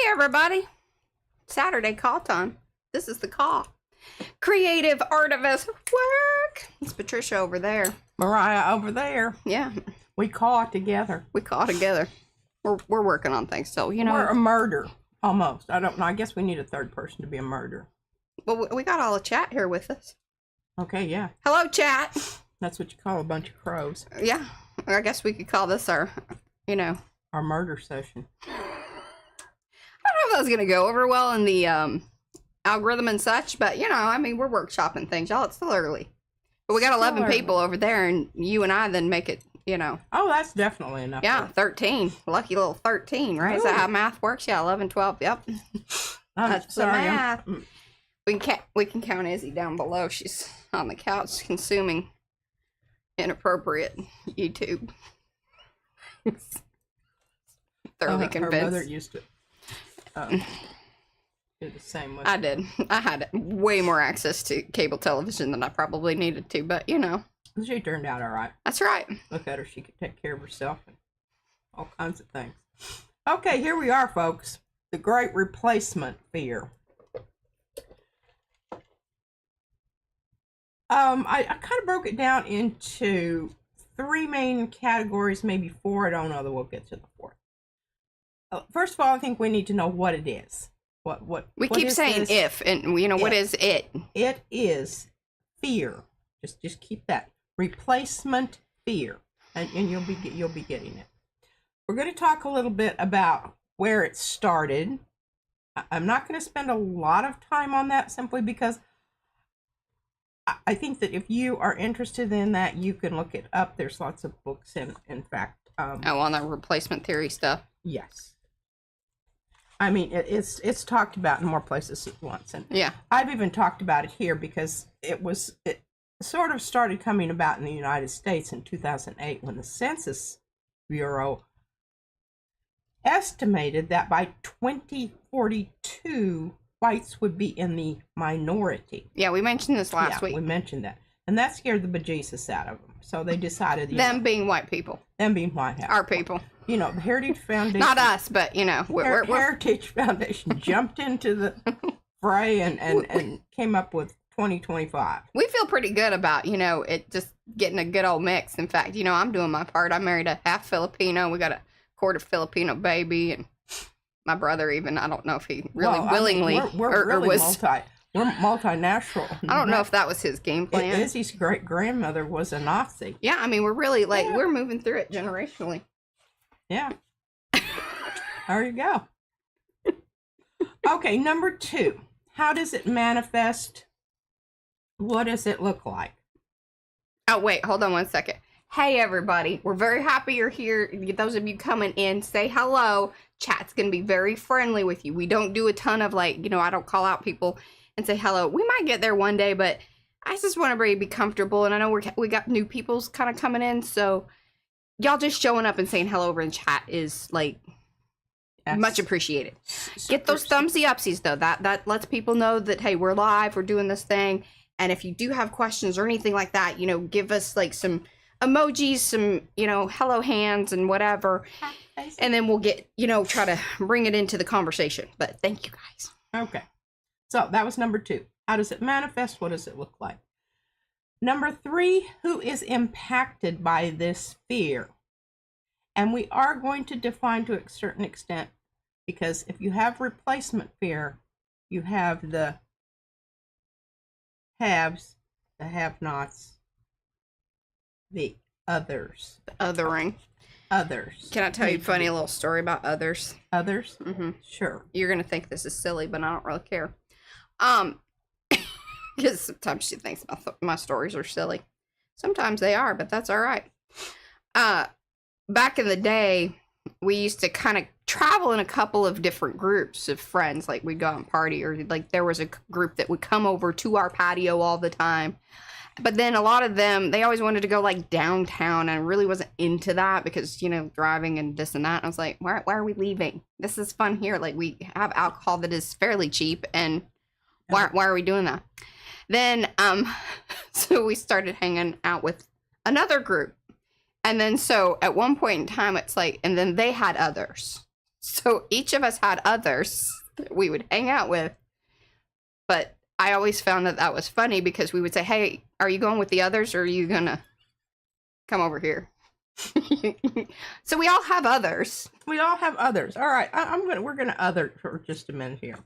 everybody. Saturday call time. This is the call. Creative artivist work. It's Patricia over there. Mariah over there. Yeah. We call together. We call together. We're working on things, so, you know. We're a murder, almost. I don't know. I guess we need a third person to be a murder. Well, we got all the chat here with us. Okay, yeah. Hello, chat. That's what you call a bunch of crows. Yeah. I guess we could call this our, you know. Our murder session. I don't know if that was going to go over well in the algorithm and such, but, you know, I mean, we're workshopping things, y'all. It's still early. But we got 11 people over there, and you and I then make it, you know. Oh, that's definitely enough. Yeah, 13. Lucky little 13, right? Ooh. Is that how math works? Yeah, 11, 12. Yep. That's the math. We can count Izzy down below. She's on the couch consuming inappropriate YouTube. Thoroughly convinced. Her mother used to do the same with I did. I had way more access to cable television than I probably needed to, but you know. She turned out all right. That's right. Look at her. She could take care of herself and all kinds of things. Okay, here we are, folks. The great replacement fear. I kind of broke it down into 3 main categories, maybe 4. I don't know that we'll get to the 4th. First of all, I think we need to know what it is. What we keep saying this? If, and you know, what is it? It is fear. Just keep that. Replacement fear. And you'll be getting it. We're going to talk a little bit about where it started. I'm not going to spend a lot of time on that simply because I think that if you are interested in that, you can look it up. There's lots of books, in fact. On the replacement theory stuff? Yes. I mean, it's talked about in more places at once. And yeah. I've even talked about it here because it sort of started coming about in the United States in 2008 when the Census Bureau estimated that by 2042, whites would be in the minority. Yeah, we mentioned this last week. We mentioned that. And that scared the bejesus out of them. So they decided... Them being white people. Them being white. Our people. You know, the Heritage Foundation... Not us, but, you know... Heritage Foundation jumped into the fray and came up with 2025. We feel pretty good about, you know, it just getting a good old mix. In fact, you know, I'm doing my part. I married a half Filipino. We got a quarter Filipino baby, and my brother even, I don't know if he really willingly... We're really we're multinational. I don't know if that was his game plan. Izzy's great-grandmother was a Nazi. Yeah, I mean, we're really, we're moving through it generationally. Yeah. There you go. Okay, number 2. How does it manifest? What does it look like? Oh, wait, hold on one second. Hey, everybody. We're very happy you're here. Those of you coming in, say hello. Chat's going to be very friendly with you. We don't do a ton of, I don't call out people and say hello. We might get there one day, but I just want everybody to be comfortable. And I know we got new people's kind of coming in, so y'all just showing up and saying hello over in chat is, much appreciated. Get those thumbsy upsies, though. That lets people know that, hey, we're live, we're doing this thing. And if you do have questions or anything like that, you know, give us, some emojis, some, hello hands and whatever. And then we'll get, try to bring it into the conversation. But thank you, guys. Okay. So that was number 2. How does it manifest? What does it look like? Number 3, who is impacted by this fear? And we are going to define to a certain extent, because if you have replacement fear, you have the haves, the have-nots, the others. The othering. Others. Can I tell you a funny little story about others? Others? Mm-hmm. Sure. You're going to think this is silly, but I don't really care. Because sometimes she thinks my stories are silly. Sometimes they are, but that's all right. Back in the day, we used to kind of travel in a couple of different groups of friends. Like, we'd go out and party, or there was a group that would come over to our patio all the time. But then a lot of them, they always wanted to go downtown, and I really wasn't into that because, driving and this and that. And I was like, why are we leaving? This is fun here. We have alcohol that is fairly cheap, and why are we doing that? Then, so we started hanging out with another group. And then, so at one point in time, it's and then they had others. So each of us had others that we would hang out with. But I always found that was funny because we would say, hey, are you going with the others or are you going to come over here? So we all have others. We all have others. All right. We're going to other for just a minute here.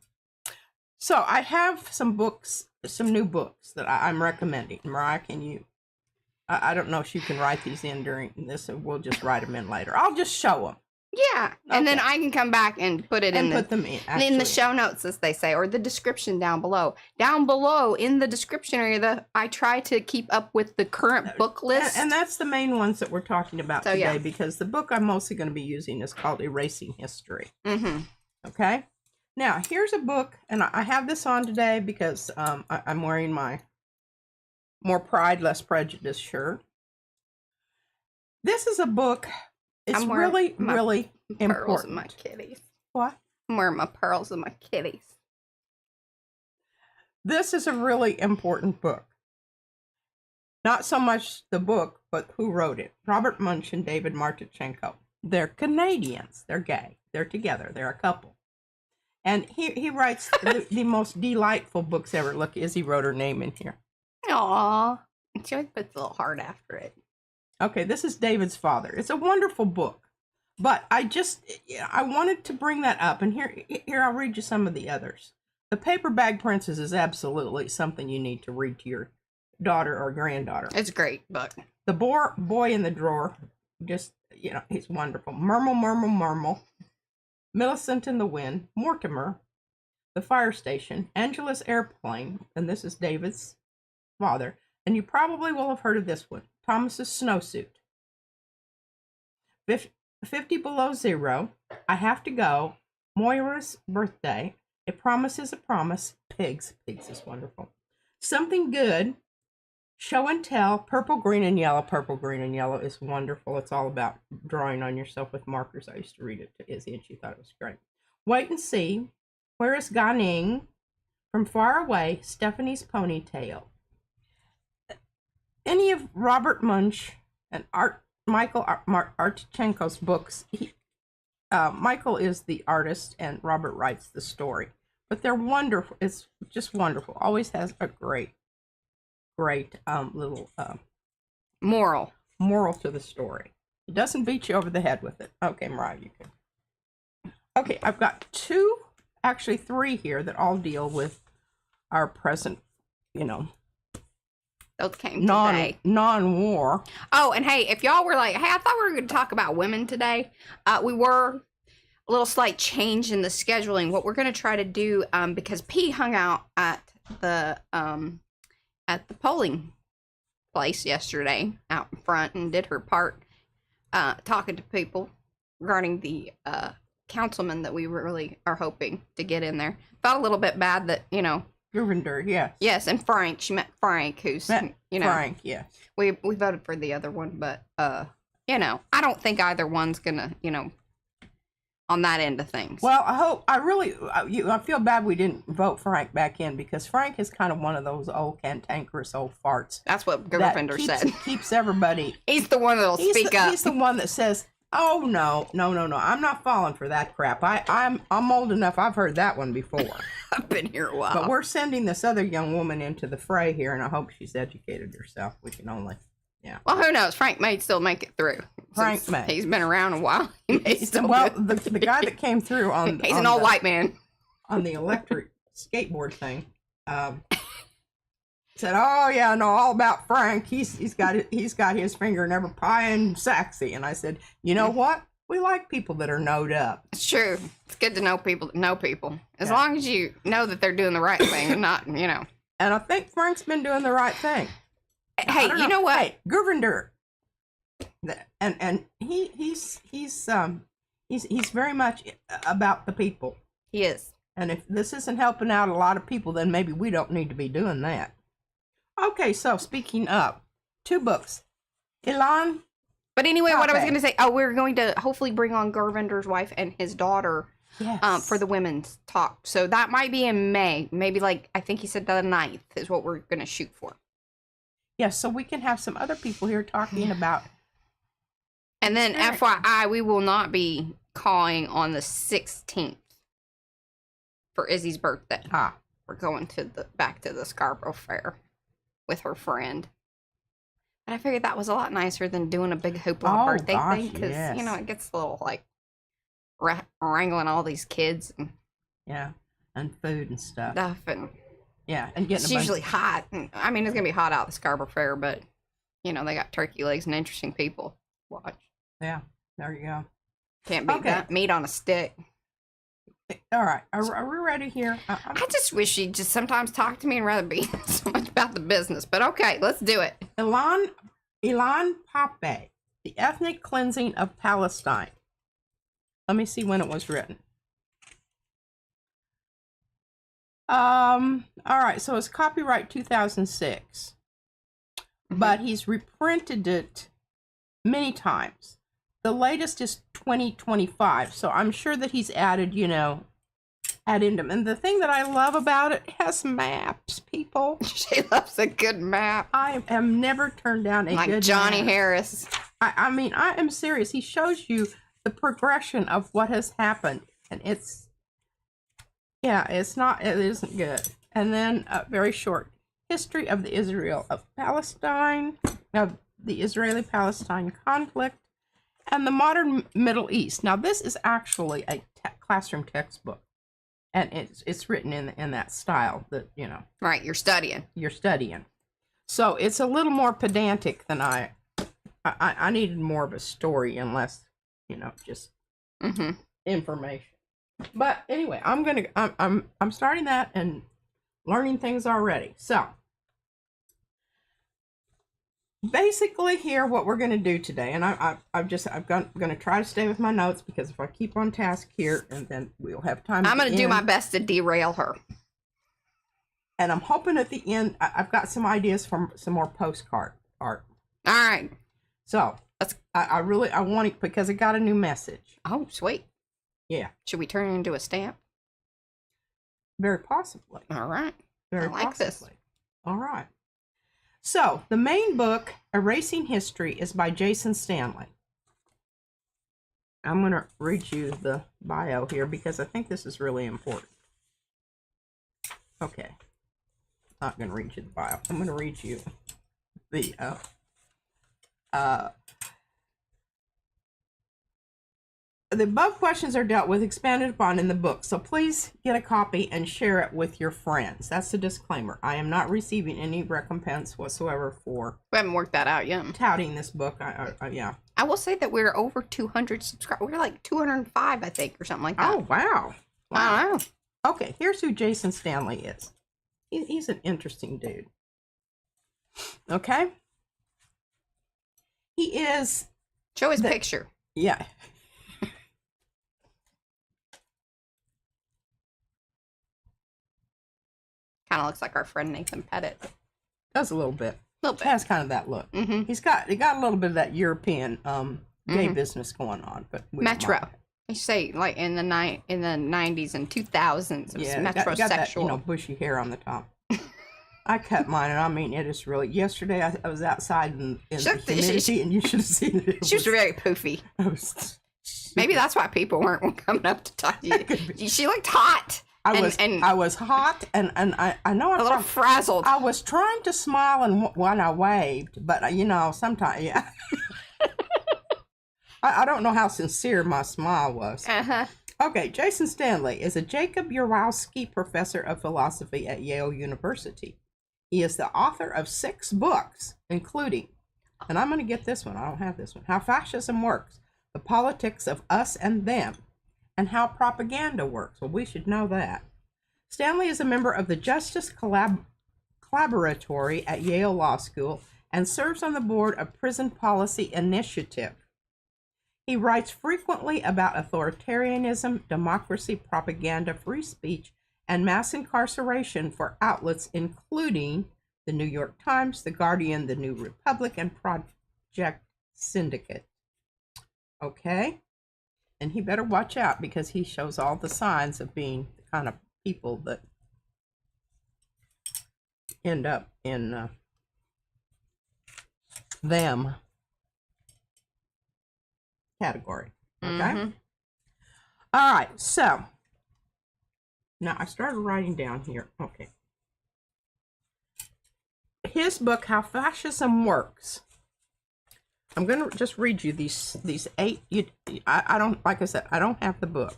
So I have some books, some new books that I'm recommending. Mariah, can you? I don't know if you can write these in during this, or we'll just write them in later. I'll just show them. Yeah, and then I can come back and put it put them in the show notes, as they say, or the description down below. Down below in the description area, I try to keep up with the current book list, and that's the main ones that we're talking about today. Because the book I'm mostly going to be using is called Erasing History. Mm-hmm. Okay. Now here's a book, and I have this on today because I'm wearing my More Pride, Less Prejudice shirt. This is a book. It's really, really important. Pearls and my kitties. What? I'm wearing my pearls and my kitties. This is a really important book. Not so much the book, but who wrote it. Robert Munsch and David Martichenko. They're Canadians. They're gay. They're together. They're a couple. And he writes the most delightful books ever. Look, Izzy wrote her name in here. Aww. She always puts a little heart after it. Okay, this is David's father. It's a wonderful book, but I wanted to bring that up, and here I'll read you some of the others. The Paper Bag Princess is absolutely something you need to read to your daughter or granddaughter. It's a great book. The Boy in the Drawer, just, he's wonderful. Murmel, Murmel, Murmel. Millicent in the Wind, Mortimer, The Fire Station, Angela's Airplane, and this is David's father, and you probably will have heard of this one. Thomas's Snowsuit. 50 Below Zero. I Have to Go. Moira's Birthday. A Promise is a Promise. Pigs. Pigs is wonderful. Something Good. Show and Tell. Purple, Green, and Yellow. Purple, Green, and Yellow is wonderful. It's all about drawing on yourself with markers. I used to read it to Izzy, and she thought it was great. Wait and See. Where is Ganing? From Far Away. Stephanie's Ponytail. Any of Robert Munsch and Michael Artichenko's books, Michael is the artist and Robert writes the story. But they're wonderful. It's just wonderful. Always has a great little moral to the story. It doesn't beat you over the head with it. Okay, Mariah, you can. Okay, I've got actually three here that all deal with our present, Those came today. Non-war. Oh, and hey, if y'all were like, hey, I thought we were going to talk about women today. We were a little slight change in the scheduling. What we're going to try to do, because P hung out at the polling place yesterday out in front and did her part, talking to people regarding the councilman that we really are hoping to get in there. Felt a little bit bad that, Guvender, yes. Yes, and Frank. She met Frank, who's, Frank, yes. We voted for the other one, but, I don't think either one's gonna, on that end of things. Well, I feel bad we didn't vote Frank back in, because Frank is kind of one of those old cantankerous old farts. That's what Guvender said. Keeps everybody. He's the one that'll speak up. He's the one that says, oh, no, I'm not falling for that crap. I'm old enough. I've heard that one before. I've been here a while. But we're sending this other young woman into the fray here, and I hope she's educated herself. We can only, Well, who knows? Frank may still make it through. Frank may. He's been around a while. The guy that came through on he's an old white man on the electric skateboard thing. Said, "Oh yeah, I know all about Frank. He's got his finger in every pie and sexy." And I said, "You know what? We like people that are knowed up." It's true. It's good to know people that know people, as long as you know that they're doing the right thing and not, And I think Frank's been doing the right thing. Hey, you know what? Hey, Guvender, and he's very much about the people. He is. And if this isn't helping out a lot of people, then maybe we don't need to be doing that. Okay, so speaking of, 2 books. Ilan. But anyway, what I was going to say, we're going to hopefully bring on Guvender's wife and his daughter for the women's talk. So that might be in May. Maybe I think he said the 9th is what we're going to shoot for. Yes, so we can have some other people here talking about. And then FYI, we will not be calling on the 16th for Izzy's birthday. We're going to back to the Scarborough Fair with her friend. And I figured that was a lot nicer than doing a big hoopla birthday thing, because you know, it gets a little like wrangling all these kids and and food and stuff. And and getting it's usually hot. I mean, it's gonna be hot out at the Scarborough Fair, but you know, they got turkey legs and interesting people. Watch. Yeah, there you go. Can't beat that. Meat on a stick. All right, are we ready here? I just wish she'd just sometimes talk to me and rather be so much about the business. But okay, let's do it. Ilan Pape, The Ethnic Cleansing of Palestine. Let me see when it was written. All right, so it's copyright 2006, but he's reprinted it many times. The latest is 2025, so I'm sure that he's added, you know, added them. And the thing that I love about it has maps, people. She loves a good map. I am never turned down a like good Johnny map. Harris. I mean, I am serious. He shows you the progression of what has happened, and it isn't good. And then a very short history of the Israeli-Palestine conflict and the modern Middle East. Now, this is actually a classroom textbook, and it's written in that style that, you know. Right, you're studying. So it's a little more pedantic than I needed more of a story and less, you know, just information. But anyway, I'm starting that and learning things already. So basically here, what we're going to do today, and I'm going to try to stay with my notes, because if I keep on task here, and then we'll have time. I'm going to do my best to derail her. And I'm hoping at the end, I've got some ideas from some more postcard art. All right. So I want it because I got a new message. Oh, sweet. Yeah. Should we turn it into a stamp? Very possibly. All right. Very I like possibly. this. All right. So the main book, Erasing History, is by Jason Stanley. I'm going to read you the bio here because I think this is really important. Okay. I'm not going to read you the bio. I'm going to read you the above questions are dealt with, expanded upon in the book, so please get a copy and share it with your friends. That's the disclaimer. I am not receiving any recompense whatsoever for... We haven't worked that out yet. ...touting this book. Yeah. I will say that we're over 200 subscribers. We're like 205, I think, or something like that. Oh, wow. I don't know. Okay, here's who Jason Stanley is. He's an interesting dude. Okay? He is... Show his picture. Yeah. Kind of looks like our friend Nathan Pettit. Does a little bit. Has kind of that look. Mm-hmm. He got a little bit of that European gay business going on, but Metro. You say like in the 90s and 2000s, it was metrosexual. Got that, you know, bushy hair on the top. I cut mine, and I mean, it is really. Yesterday, I was outside in the humidity, and you should have seen it. She was very poofy. Maybe that's why people weren't coming up to talk to you. She looked hot. I was hot, and I know a little frazzled. I was trying to smile and when I waved, but you know, sometimes, yeah. I don't know how sincere my smile was. Okay, Jason Stanley is a Jacob Urowski Professor of Philosophy at Yale University. He is the author of 6 books, including, and I'm going to get this one, I don't have this one, How Fascism Works, The Politics of Us and Them, and How Propaganda Works. Well, we should know that. Stanley is a member of the Justice Collaboratory at Yale Law School and serves on the board of Prison Policy Initiative. He writes frequently about authoritarianism, democracy, propaganda, free speech, and mass incarceration for outlets including the New York Times, The Guardian, The New Republic, and Project Syndicate. Okay? And he better watch out because he shows all the signs of being the kind of people that end up in them category. Okay? All right, so now I started writing down here. Okay. His book, How Fascism Works. I'm going to just read you these 8. I don't, like I said, I don't have the book.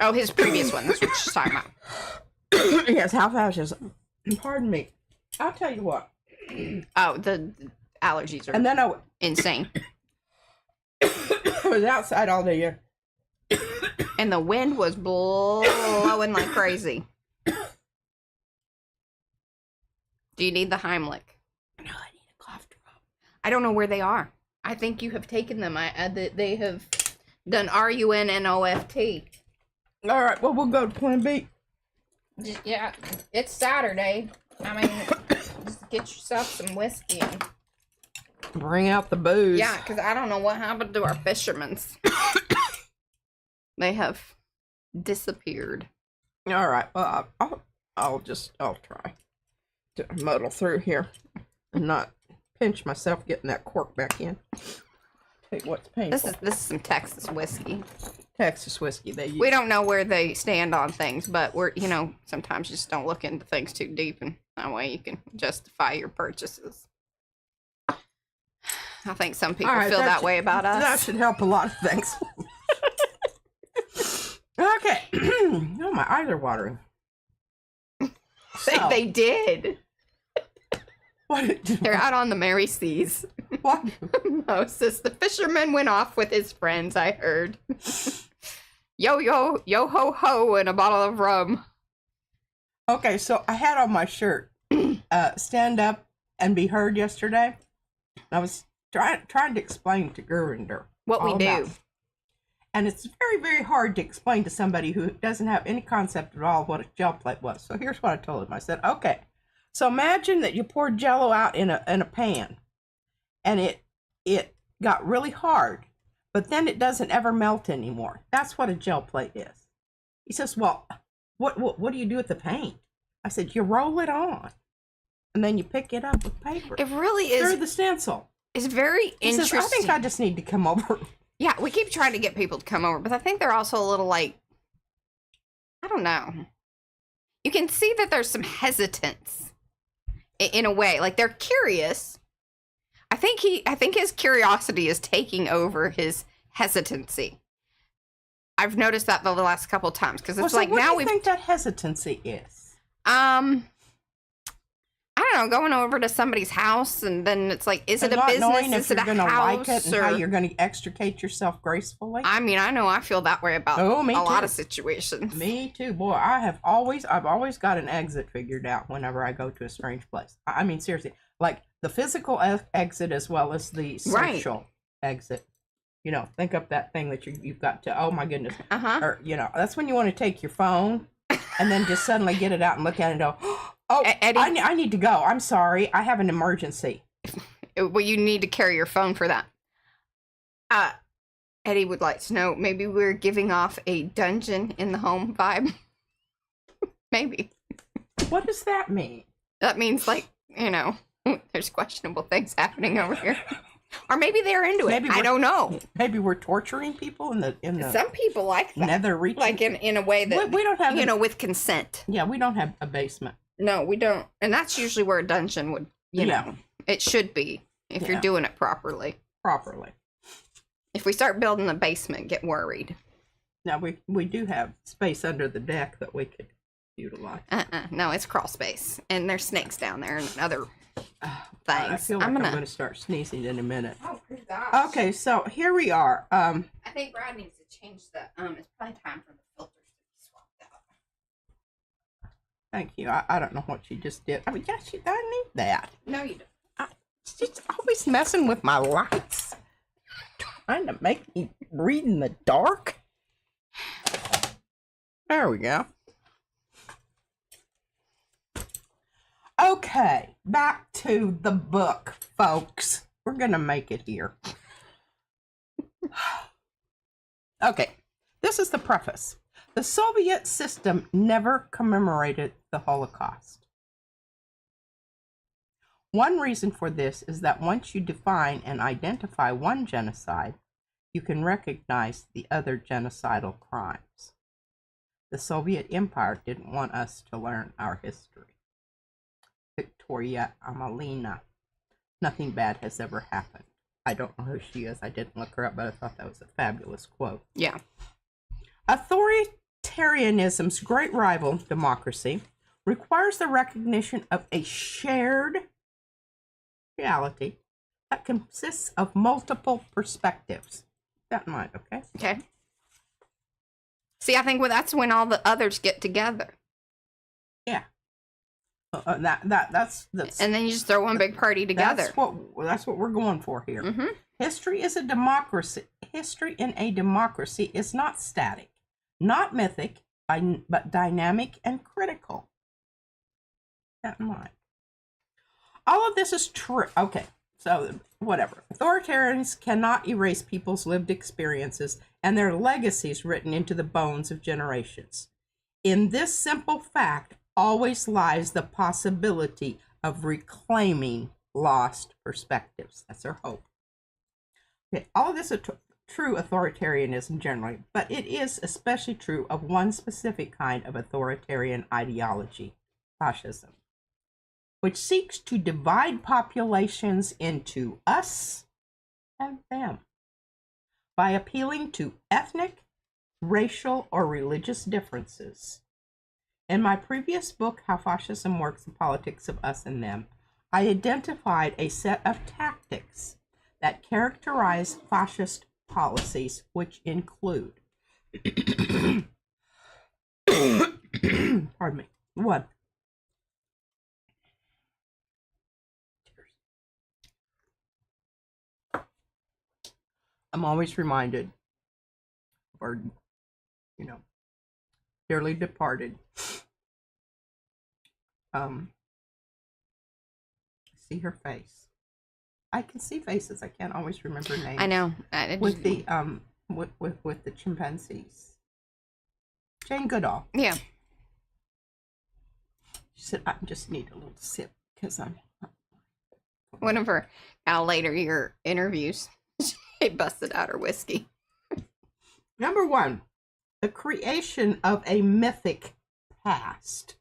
Oh, his previous one. That's what she's talking about. Yes, How Fascism. Pardon me. I'll tell you what. Oh, the allergies are And then I insane. was outside all day. And the wind was blowing like crazy. Do you need the Heimlich? No, I need a cough drop. I don't know where they are. I think you have taken them. They have done RUNNOFT. All right, well, we'll go to Plan B. Yeah, it's Saturday. I mean, just get yourself some whiskey. And... Bring out the booze. Yeah, because I don't know what happened to our fishermen's. They have disappeared. All right, well, I'll try to muddle through here and not pinch myself getting that cork back in. Tell you what's painful. This is some Texas whiskey. Texas whiskey they use. We don't know where they stand on things, but we're, sometimes just don't look into things too deep, and that way you can justify your purchases. I think some people feel that way about us. That should help a lot of things. Okay. Oh, my eyes are watering. They did. What? They're out on the Mary Seas. What? Moses, the fisherman went off with his friends, I heard. Yo, ho, ho, and a bottle of rum. Okay, so I had on my shirt, stand up and be heard yesterday. I was trying to explain to Gurinder what we do. And it's very, very hard to explain to somebody who doesn't have any concept at all of what a gel plate was. So here's what I told him. I said, okay, so imagine that you poured Jell-O out in a pan, and it got really hard, but then it doesn't ever melt anymore. That's what a gel plate is. He says, well, what do you do with the paint? I said, you roll it on, and then you pick it up with paper. It really is. Through the stencil. It's very interesting. He says, I think I just need to come over. Yeah, we keep trying to get people to come over, but I think they're also a little like, I don't know. You can see that there's some hesitance in a way. Like, they're curious. I think his curiosity is taking over his hesitancy. I've noticed that the last couple times, because it's like, now what do you think that hesitancy is? I don't know, going over to somebody's house, and then it's like, is it a business? Is it a house? Like it and how you're going to extricate yourself gracefully? I mean, I know I feel that way about a lot of situations. Me too, boy. I've always got an exit figured out whenever I go to a strange place. I mean, seriously, like the physical exit as well as the social exit. Think up that thing that you've got to. Oh my goodness. Or that's when you want to take your phone and then just suddenly get it out and look at it and go. Oh, Eddie, I need to go. I'm sorry. I have an emergency. Well, you need to carry your phone for that. Eddie would like to know, maybe we're giving off a dungeon in the home vibe. Maybe. What does that mean? That means, like, there's questionable things happening over here. Or maybe they're into it. I don't know. Maybe we're torturing people in the Some people like that. Nether region. Like in a way that we don't have with consent. Yeah, we don't have a basement. No, we don't. And that's usually where a dungeon would, it should be if you're doing it properly. If we start building a basement, get worried. Now, we do have space under the deck that we could utilize. No, it's crawl space. And there's snakes down there and other things. I feel like I'm going to start sneezing in a minute. Oh, gosh. Okay, so here we are. I think Brad needs to change the, it's probably time for the filters to be swapped out. Thank you. I don't know what she just did. I mean, I need that. No, you don't. She's always messing with my lights. Trying to make me read in the dark. There we go. Okay, back to the book, folks. We're going to make it here. Okay, this is the preface. The Soviet system never commemorated the Holocaust. One reason for this is that once you define and identify one genocide, you can recognize the other genocidal crimes. The Soviet Empire didn't want us to learn our history. Victoria Amelina. Nothing bad has ever happened. I don't know who she is. I didn't look her up, but I thought that was a fabulous quote. Yeah. Authoritarianism's great rival, democracy, requires the recognition of a shared reality that consists of multiple perspectives. Keep that in mind, okay? Okay. See, I think that's when all the others get together. Yeah. That's and then you just throw one big party together. That's what we're going for here. Mm-hmm. History is a democracy. History in a democracy is not static, not mythic, but dynamic and critical. Keep that in mind. All of this is true. Okay, so whatever. Authoritarians cannot erase people's lived experiences and their legacies written into the bones of generations. In this simple fact always lies the possibility of reclaiming lost perspectives. That's our hope. Okay, all of this is true authoritarianism generally, but it is especially true of one specific kind of authoritarian ideology, fascism, which seeks to divide populations into us and them by appealing to ethnic, racial, or religious differences. In my previous book, How Fascism Works, the Politics of Us and Them, I identified a set of tactics that characterize fascist policies, which include, pardon me, 1. I'm always reminded of our, dearly departed. See her face. I can see faces. I can't always remember names. I know. With the with the chimpanzees. Jane Goodall. Yeah. She said, "I just need a little sip because I'm." One of her later year interviews, she busted out her whiskey. Number 1, the creation of a mythic past.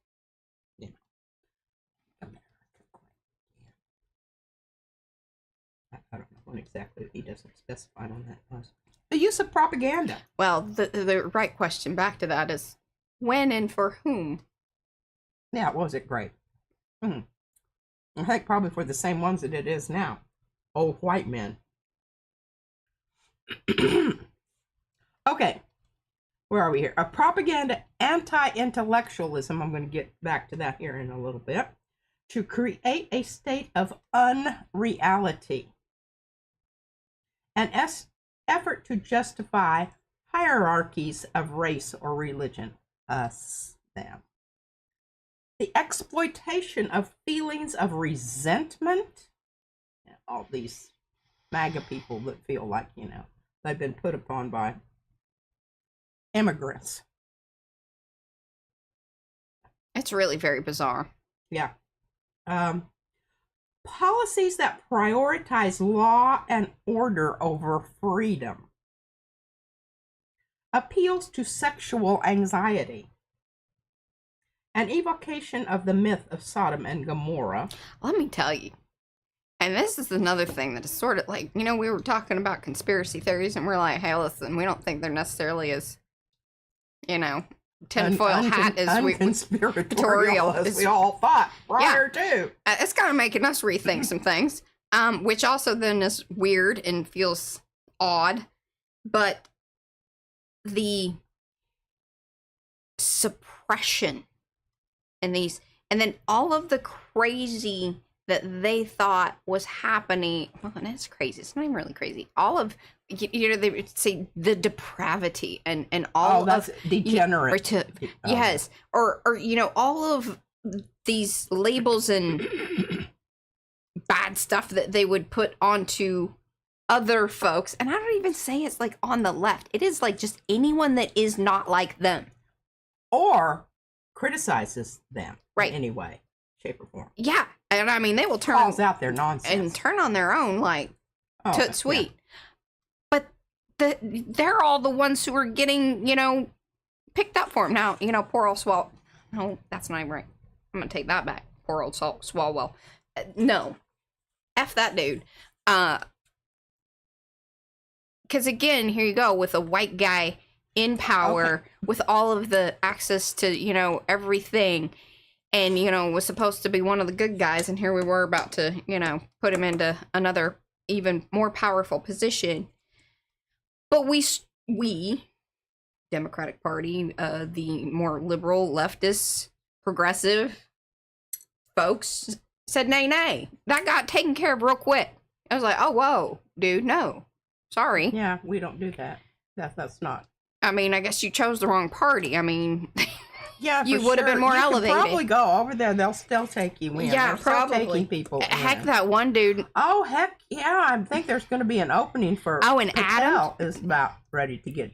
I don't know when exactly. He doesn't specify on that. The use of propaganda. Well, the right question back to that is, when and for whom? Yeah, was it great? I think probably for the same ones that it is now. Old white men. Okay, where are we here? A propaganda anti-intellectualism, I'm going to get back to that here in a little bit, to create a state of unreality. An effort to justify hierarchies of race or religion, us, them. The exploitation of feelings of resentment. All these MAGA people that feel like, they've been put upon by immigrants. It's really very bizarre. Yeah. Policies that prioritize law and order over freedom. Appeals to sexual anxiety. An evocation of the myth of Sodom and Gomorrah. Let me tell you. And this is another thing that is sort of like, we were talking about conspiracy theories and we're like, hey, listen, we don't think they're necessarily as, tinfoil hat as unconspiratorial as we all thought prior to. It's kind of making us rethink some things, which also then is weird and feels odd. But the suppression and then all of the crazy that they thought was happening. Well, that's crazy. It's not even really crazy. All of, they would say the depravity and all that's degenerate. Yes. Or, all of these labels and bad stuff that they would put onto other folks. And I don't even say it's like on the left. It is like just anyone that is not like them. Or criticizes them right. in any way, shape, or form. Yeah. And I mean, they will turn calls out their nonsense and turn on their own, like, toot sweet. Yeah. But they're all the ones who are getting, picked up for him. Now, poor old Swalwell. No, that's not even right. I'm going to take that back. Poor old Swalwell. No. F that dude. Because again, here you go with a white guy in power with all of the access to, everything. And, was supposed to be one of the good guys. And here we were about to, put him into another even more powerful position. But we, Democratic Party, the more liberal, leftist, progressive folks said nay. That got taken care of real quick. I was like, oh, whoa, dude, no. Sorry. Yeah, we don't do that. That's not. I mean, I guess you chose the wrong party. I mean, yeah, you would have been more elevated. Probably go over there. They'll still take you in. Yeah, They're still probably. Taking people Heck, in. that one dude. Oh, heck, yeah. I think there's going to be an opening for. Oh, and Patel Adam is about ready to get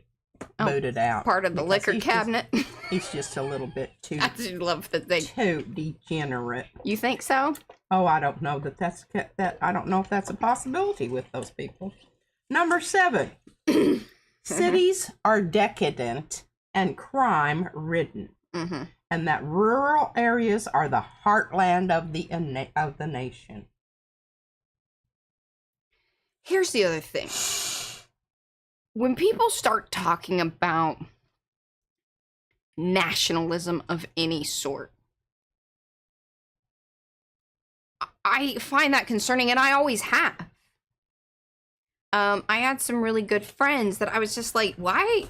booted out. Part of the liquor cabinet. He's just a little bit too. I just love that they. Too degenerate. You think so? Oh, I don't know that's I don't know if that's a possibility with those people. Number 7. Cities are decadent and crime ridden, and that rural areas are the heartland of the nation. Here's the other thing. When people start talking about nationalism of any sort, I find that concerning, and I always have. I had some really good friends that I was just like, why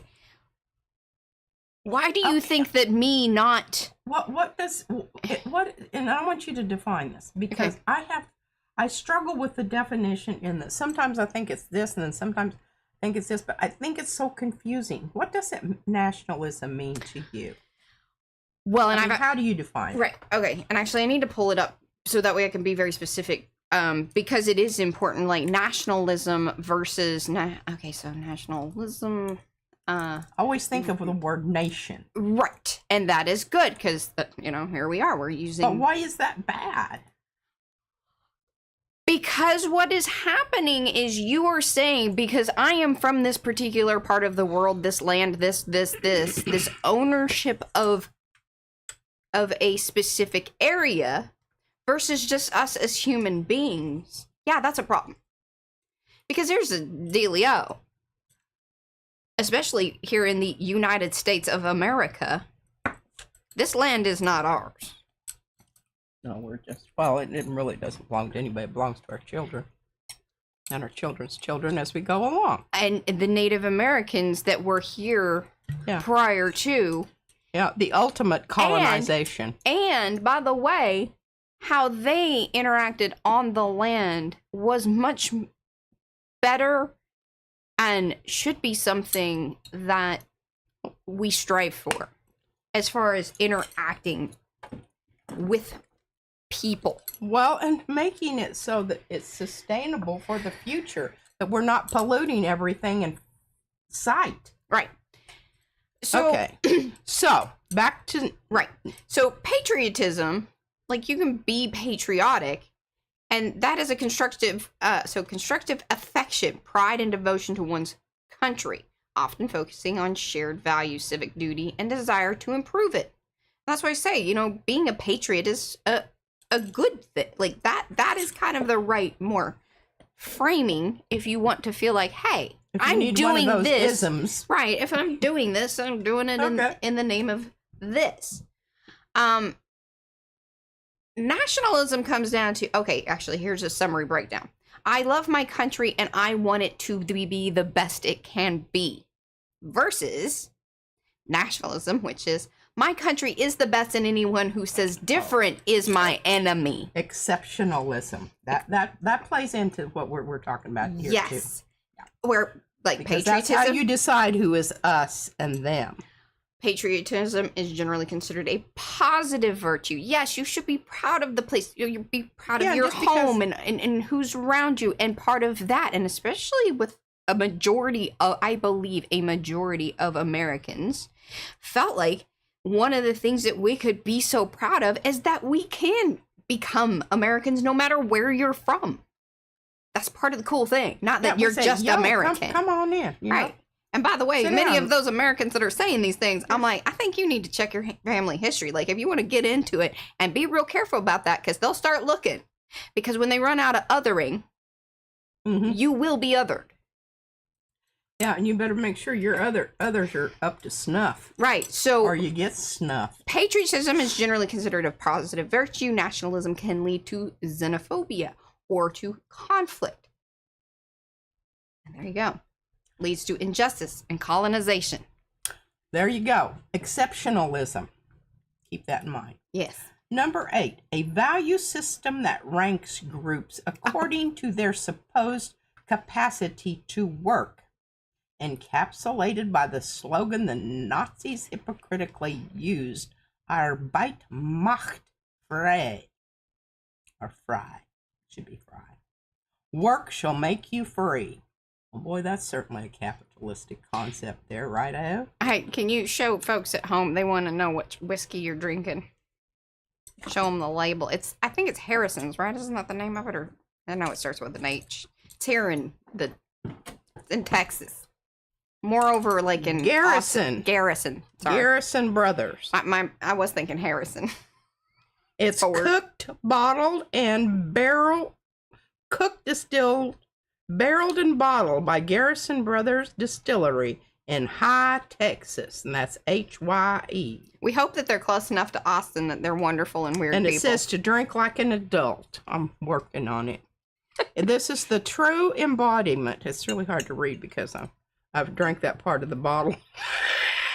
do you think that me not... What and I want you to define this, because I struggle with the definition in that sometimes I think it's this and then sometimes I think it's this, but I think it's so confusing. What does nationalism mean to you? Well, and how do you define it? Right, okay, and actually I need to pull it up so that way I can be very specific. Because it is important, like nationalism versus so nationalism. Always think of the word nation. Right, and that is good because here we are. We're using. But why is that bad? Because what is happening is you are saying, because I am from this particular part of the world, this land, this ownership of a specific area. Versus just us as human beings. Yeah, that's a problem. Because here's the dealio. Especially here in the United States of America, this land is not ours. No, it really doesn't belong to anybody. It belongs to our children. And our children's children as we go along. And the Native Americans that were here prior to. Yeah, the ultimate colonization. And by the way, how they interacted on the land was much better and should be something that we strive for as far as interacting with people. Well, and making it so that it's sustainable for the future, that we're not polluting everything in sight. Right. So, okay. So, back to... Right. So, patriotism... Like, you can be patriotic, and that is a constructive affection, pride, and devotion to one's country, often focusing on shared values, civic duty, and desire to improve it. That's why I say, being a patriot is a good thing. Like, that is kind of the right, more framing if you want to feel like, hey, I'm doing this. Isms. Right, if I'm doing this, I'm doing it in the name of this. Nationalism comes down to, actually, here's a summary breakdown. I love my country and I want it to be the best it can be. Versus nationalism, which is, my country is the best and anyone who says different is my enemy. Exceptionalism. That plays into what we're talking about here, too. Yes. Yeah. Where, because patriotism. That's how you decide who is us and them. Patriotism is generally considered a positive virtue. Yes, you should be proud of the place. You be proud of your home and who's around you. And part of that, and especially with I believe a majority of Americans, felt like one of the things that we could be so proud of is that we can become Americans no matter where you're from. That's part of the cool thing. Not that we you're say, just "Yo, American. Come on in. You Right. know? And by the way, Sit many down. of those Americans that are saying these things, I'm like, I think you need to check your family history. Like, if you want to get into it, and be real careful about that, because they'll start looking. Because when they run out of othering, you will be othered. Yeah, and you better make sure your others are up to snuff. Right. So, or you get snuffed. Patriotism is generally considered a positive virtue. Nationalism can lead to xenophobia or to conflict. And there you go. Leads to injustice and colonization. There you go. Exceptionalism. Keep that in mind. Yes. Number 8, a value system that ranks groups according to their supposed capacity to work, encapsulated by the slogan the Nazis hypocritically used, Arbeit macht frei, or frei, should be frei. Work shall make you free. Oh boy, that's certainly a capitalistic concept there, right, Ev? Hey, can you show folks at home, they want to know what whiskey you're drinking. Show them the label. I think it's Harrison's, right? Isn't that the name of it? Or I know it starts with an H. It's here in Texas. Moreover, like in Garrison. Garrison. Sorry. Garrison Brothers. I was thinking Harrison. It's cooked, bottled, and distilled, barreled and bottled by Garrison Brothers Distillery in High, Texas, and that's Hye. We hope that they're close enough to Austin that they're wonderful and weird and people. it says to drink like an adult. I'm working on it. This is the true embodiment. It's really hard to read because I've drank that part of the bottle.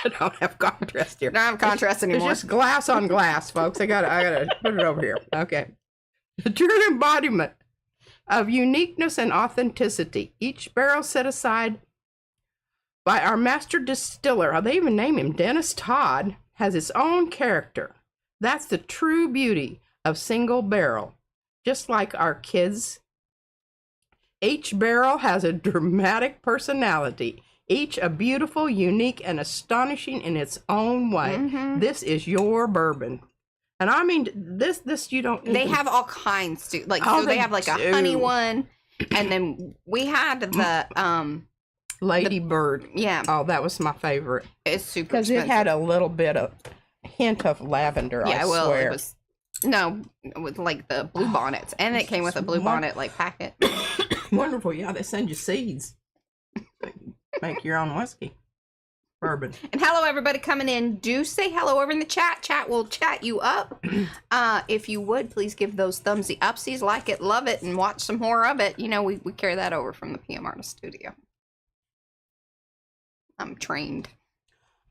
I don't have contrast here. I don't have contrast anymore. It's just glass on glass, folks. I gotta put it over here. Okay. The true embodiment of uniqueness and authenticity. Each barrel set aside by our master distiller, they even name him Dennis Todd, has its own character. That's the true beauty of single barrel. Just like our kids, each barrel has a dramatic personality, each a beautiful, unique, and astonishing in its own way. This is your bourbon. And I mean, this you don't... They have all kinds too. Like, so they have like a honey one, and then we had the... Lady Bird. Yeah. Oh, that was my favorite. It's super because it had a little bit of hint of lavender. Yeah, I well, swear. it was with like the blue bonnets, and it came with a blue bonnet like packet. Wonderful. Yeah, they send you seeds. Make your own whiskey, bourbon. And hello, everybody coming in. Do say hello over in the chat. Chat will chat you up. If you would, please give those thumbsy upsies, like it, love it, and watch some more of it. You know, we carry that over from the PM Artist Studio. I'm trained.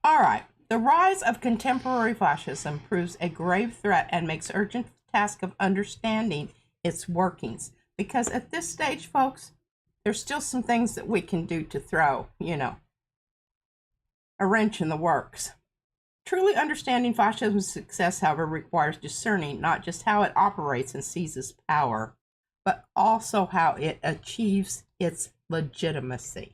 All right. The rise of contemporary fascism proves a grave threat and makes urgent task of understanding its workings. Because at this stage, folks, there's still some things that we can do to throw, a wrench in the works. Truly understanding fascism's success, however, requires discerning not just how it operates and seizes power, but also how it achieves its legitimacy.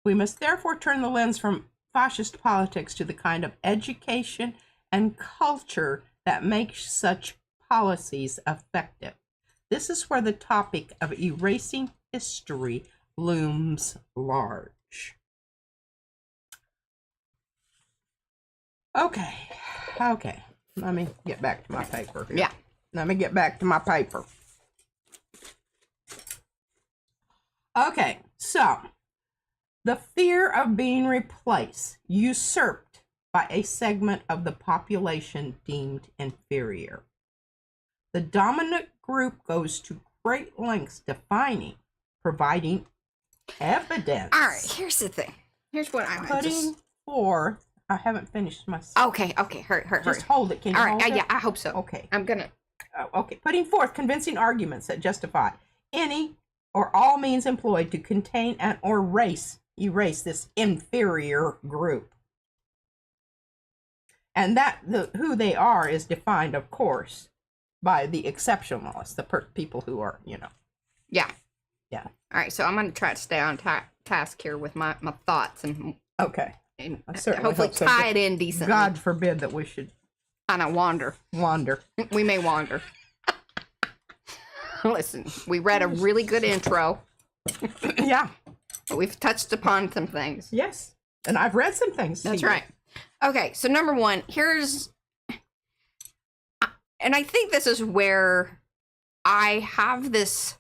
We must therefore turn the lens from fascist politics to the kind of education and culture that makes such policies effective. This is where the topic of erasing history looms large. Okay. Let me get back to my paper here. Yeah. Let me get back to my paper. Okay, so the fear of being replaced, usurped by a segment of the population deemed inferior. The dominant group goes to great lengths defining, providing evidence. All right, here's the thing. Here's what I'm putting forth. I haven't finished my. Okay, hurry. Just hold it. Can you hold it? Yeah, I hope so. Okay. I'm gonna. Okay, putting forth convincing arguments that justify any or all means employed to contain and or erase this inferior group. And that who they are is defined, of course, by the exceptionalists, the people who are, Yeah. Yeah. All right, so I'm going to try to stay on task here with my thoughts and okay, and certainly hopefully hope so. tie it in decently. God forbid that we should kind of wander. wander. We may wander. Listen, we read a really good intro. Yeah. We've touched upon some things. Yes. And I've read some things. That's right. Okay, so number one, and I think this is where I have this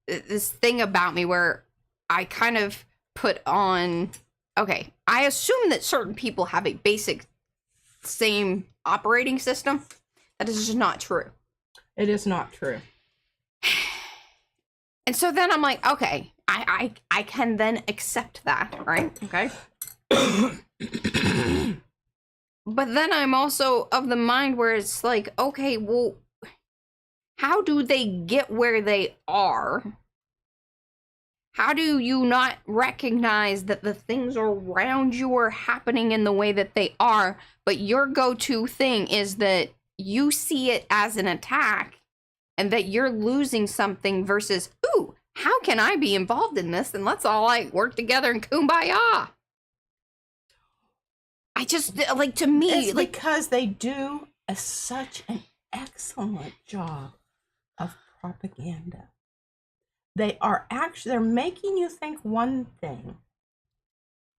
thing about me where I kind of put on, okay, I assume that certain people have a basic same operating system. That is just not true. It is not true. And so then I'm like, okay, I can then accept that, right? Okay. But then I'm also of the mind where it's like, okay, well, how do they get where they are? How do you not recognize that the things around you are happening in the way that they are, but your go-to thing is that you see it as an attack and that you're losing something versus, ooh, how can I be involved in this? And let's all like work together and kumbaya. I just, like, to me, it's like, because they do such an excellent job of propaganda. They're making you think one thing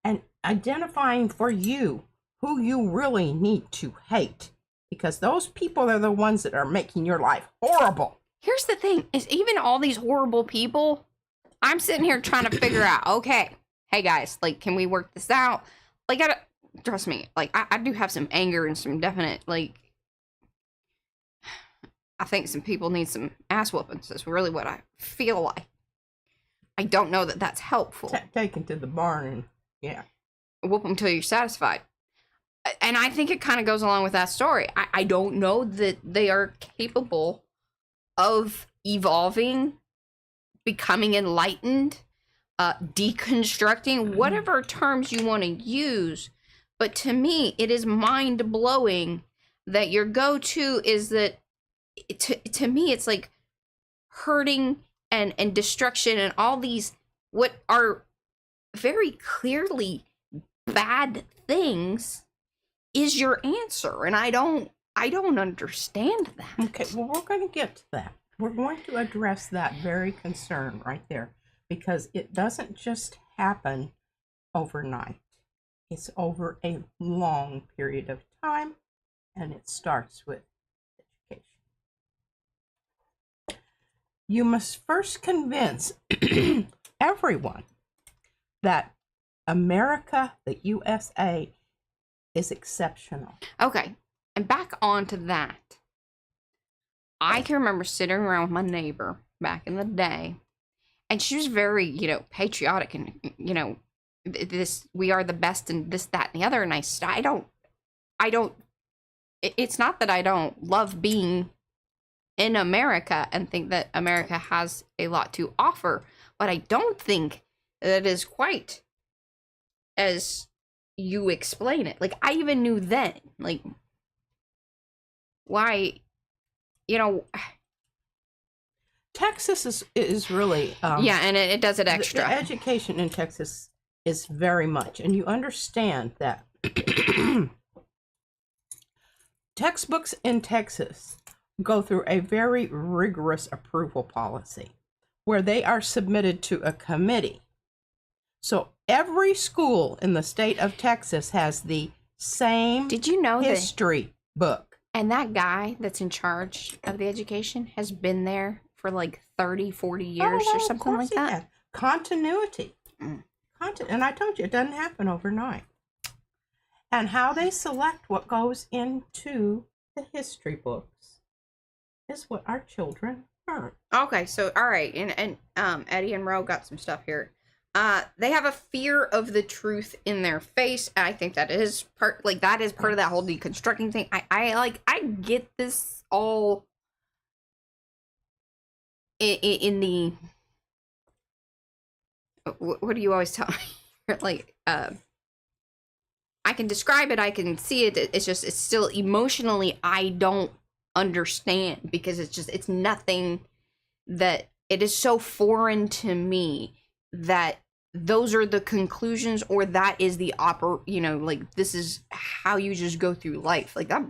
and identifying for you who you really need to hate, because those people are the ones that are making your life horrible. Here's the thing, is even all these horrible people, I'm sitting here trying to figure out, okay, hey guys, like, can we work this out? Like, trust me, like, I do have some anger and some definite, like, I think some people need some ass whoopings. That's really what I feel like. I don't know that that's helpful. Taken to the barn and, yeah. Whoop them till you're satisfied. And I think it kind of goes along with that story. I don't know that they are capable of evolving, becoming enlightened, deconstructing, whatever terms you want to use. But to me, it is mind-blowing that your go-to is that, to me, it's like hurting and destruction and all these what are very clearly bad things is your answer. And I don't understand that. Okay, well, we're going to get to that. We're going to address that very concern right there, because it doesn't just happen overnight. It's over a long period of time, and it starts with education. You must first convince everyone that America, the USA, is exceptional. Okay, and back on to that. I can remember sitting around with my neighbor back in the day, and she was very, patriotic and, this, we are the best and this, that, and the other. And it's not that I don't love being in America and think that America has a lot to offer, but I don't think that it is quite as you explain it. Like, I even knew then, like, why, Texas is really yeah, and it does it extra. The education in Texas is very much, and you understand that textbooks in Texas go through a very rigorous approval policy where they are submitted to a committee. So every school in the state of Texas has the same Did you know history book. And that guy that's in charge of the education has been there for like 30, 40 years or something like that. Continuity. And I told you, it doesn't happen overnight. And how they select what goes into the history books is what our children learn. Okay, so all right, and Eddie and Ro got some stuff here. They have a fear of the truth in their face, and I think that is part of that whole deconstructing thing. I get this all in the what do you always tell me? Like, I can describe it, I can see it. It's still emotionally I don't understand, because it's nothing that it is so foreign to me that those are the conclusions, or that is the like, this is how you just go through life. Like, that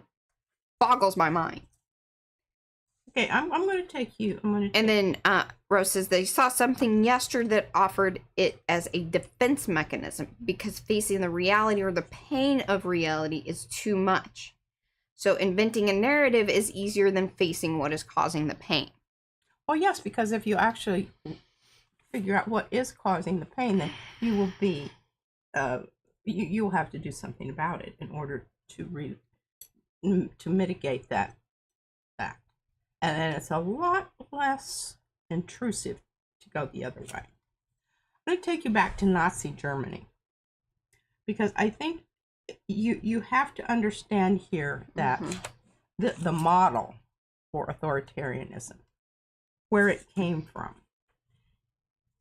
boggles my mind. Okay, I'm going to take you. And then Rose says they saw something yesterday that offered it as a defense mechanism because facing the reality or the pain of reality is too much. So inventing a narrative is easier than facing what is causing the pain. Well, yes, because if you actually figure out what is causing the pain, then you will be, you will have to do something about it in order to mitigate that fact. And then it's a lot less intrusive to go the other way. I'm going to take you back to Nazi Germany, because I think you have to understand here that the model for authoritarianism, where it came from.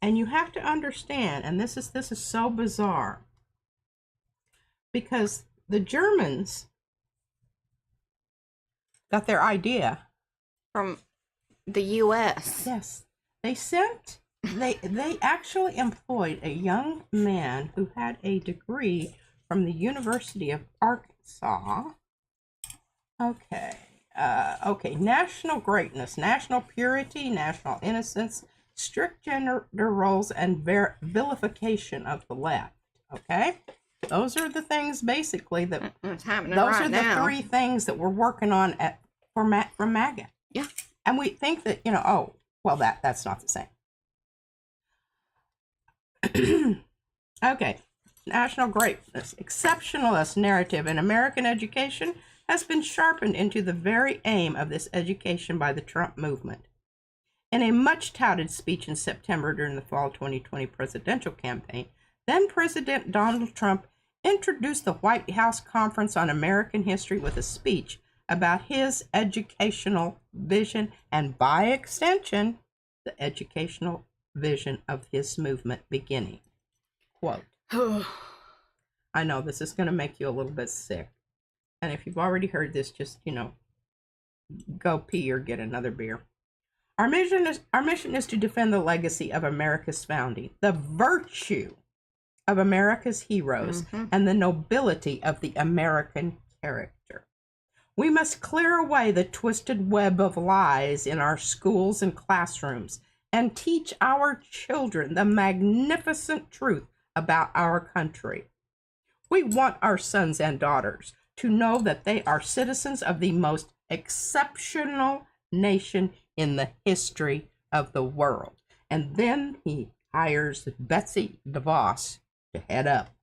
And you have to understand, and this is so bizarre, because the Germans got their idea from the U.S. Yes, they actually employed a young man who had a degree from the University of Arkansas. Okay, national greatness, national purity, national innocence, strict gender roles, and vilification of the left. Okay, those are the things basically that what's happening those right are now. the three things that we're working on for MAGA. Yeah. And we think that, oh, well, that's not the same. Okay. National greatness, exceptionalist narrative in American education has been sharpened into the very aim of this education by the Trump movement. In a much touted speech in September during the fall 2020 presidential campaign, then President Donald Trump introduced the White House Conference on American History with a speech about his educational vision and, by extension, the educational vision of his movement beginning. Quote, I know this is going to make you a little bit sick. And if you've already heard this, just, go pee or get another beer. Our mission is to defend the legacy of America's founding, the virtue of America's heroes, and the nobility of the American character. We must clear away the twisted web of lies in our schools and classrooms and teach our children the magnificent truth about our country. We want our sons and daughters to know that they are citizens of the most exceptional nation in the history of the world. And then he hires Betsy DeVos to head up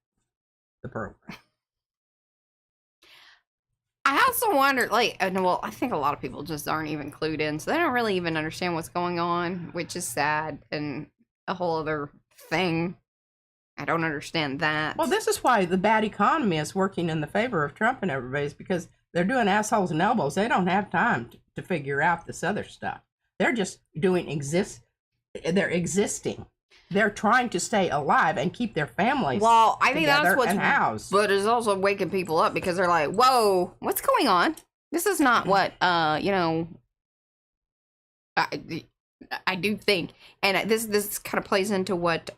the program. I also wonder, I think a lot of people just aren't even clued in, so they don't really even understand what's going on, which is sad and a whole other thing. I don't understand that. Well, this is why the bad economy is working in the favor of Trump and everybody's, because they're doing assholes and elbows. They don't have time to figure out this other stuff. They're just they're existing. They're trying to stay alive and keep their families I think that's what's housed. But it's also waking people up because they're like, whoa, what's going on? This is not what, I do think. And this kind of plays into what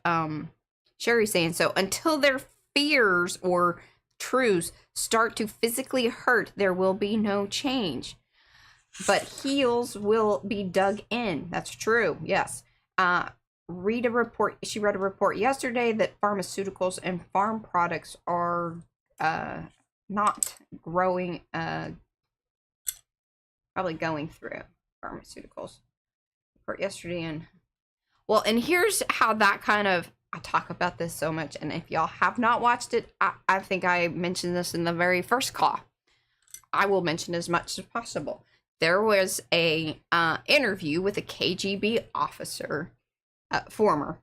Sherry's saying. So until their fears or truths start to physically hurt, there will be no change. But heels will be dug in. That's true. Yes. She read a report yesterday that pharmaceuticals and farm products are not growing, probably going through pharmaceuticals. Report yesterday, and here's how that I talk about this so much, and if y'all have not watched it, I think I mentioned this in the very first call. I will mention as much as possible. There was a interview with a KGB officer, former,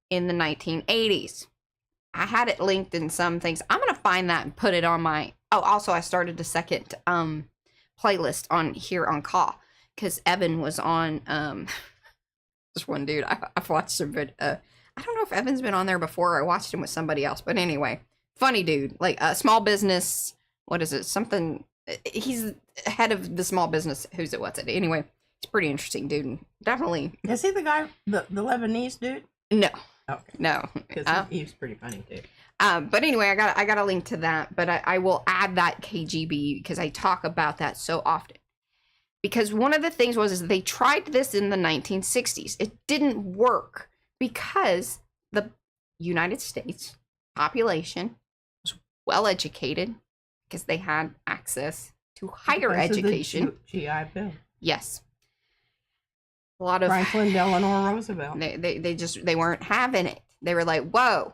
in the 1980s. I had it linked in some things. I'm going to find that and put it on my... Oh, also, I started a second playlist on here on Call, because Evan was on... this one dude, I've watched him, but I don't know if Evan's been on there before. I watched him with somebody else, but anyway, funny dude. Like small business, what is it? Something... He's head of the small business. What's it? Anyway, he's pretty interesting dude. And definitely. Is he the guy, the Lebanese dude? No. Okay. No. Because he's pretty funny too. But anyway, I got a link to that. But I will add that KGB because I talk about that so often. Because one of the things was is they tried this in the 1960s. It didn't work because the United States population was well educated because they had access to higher education. GI Bill. Yes. A lot of Franklin Delano Roosevelt. They weren't having it. They were like, whoa,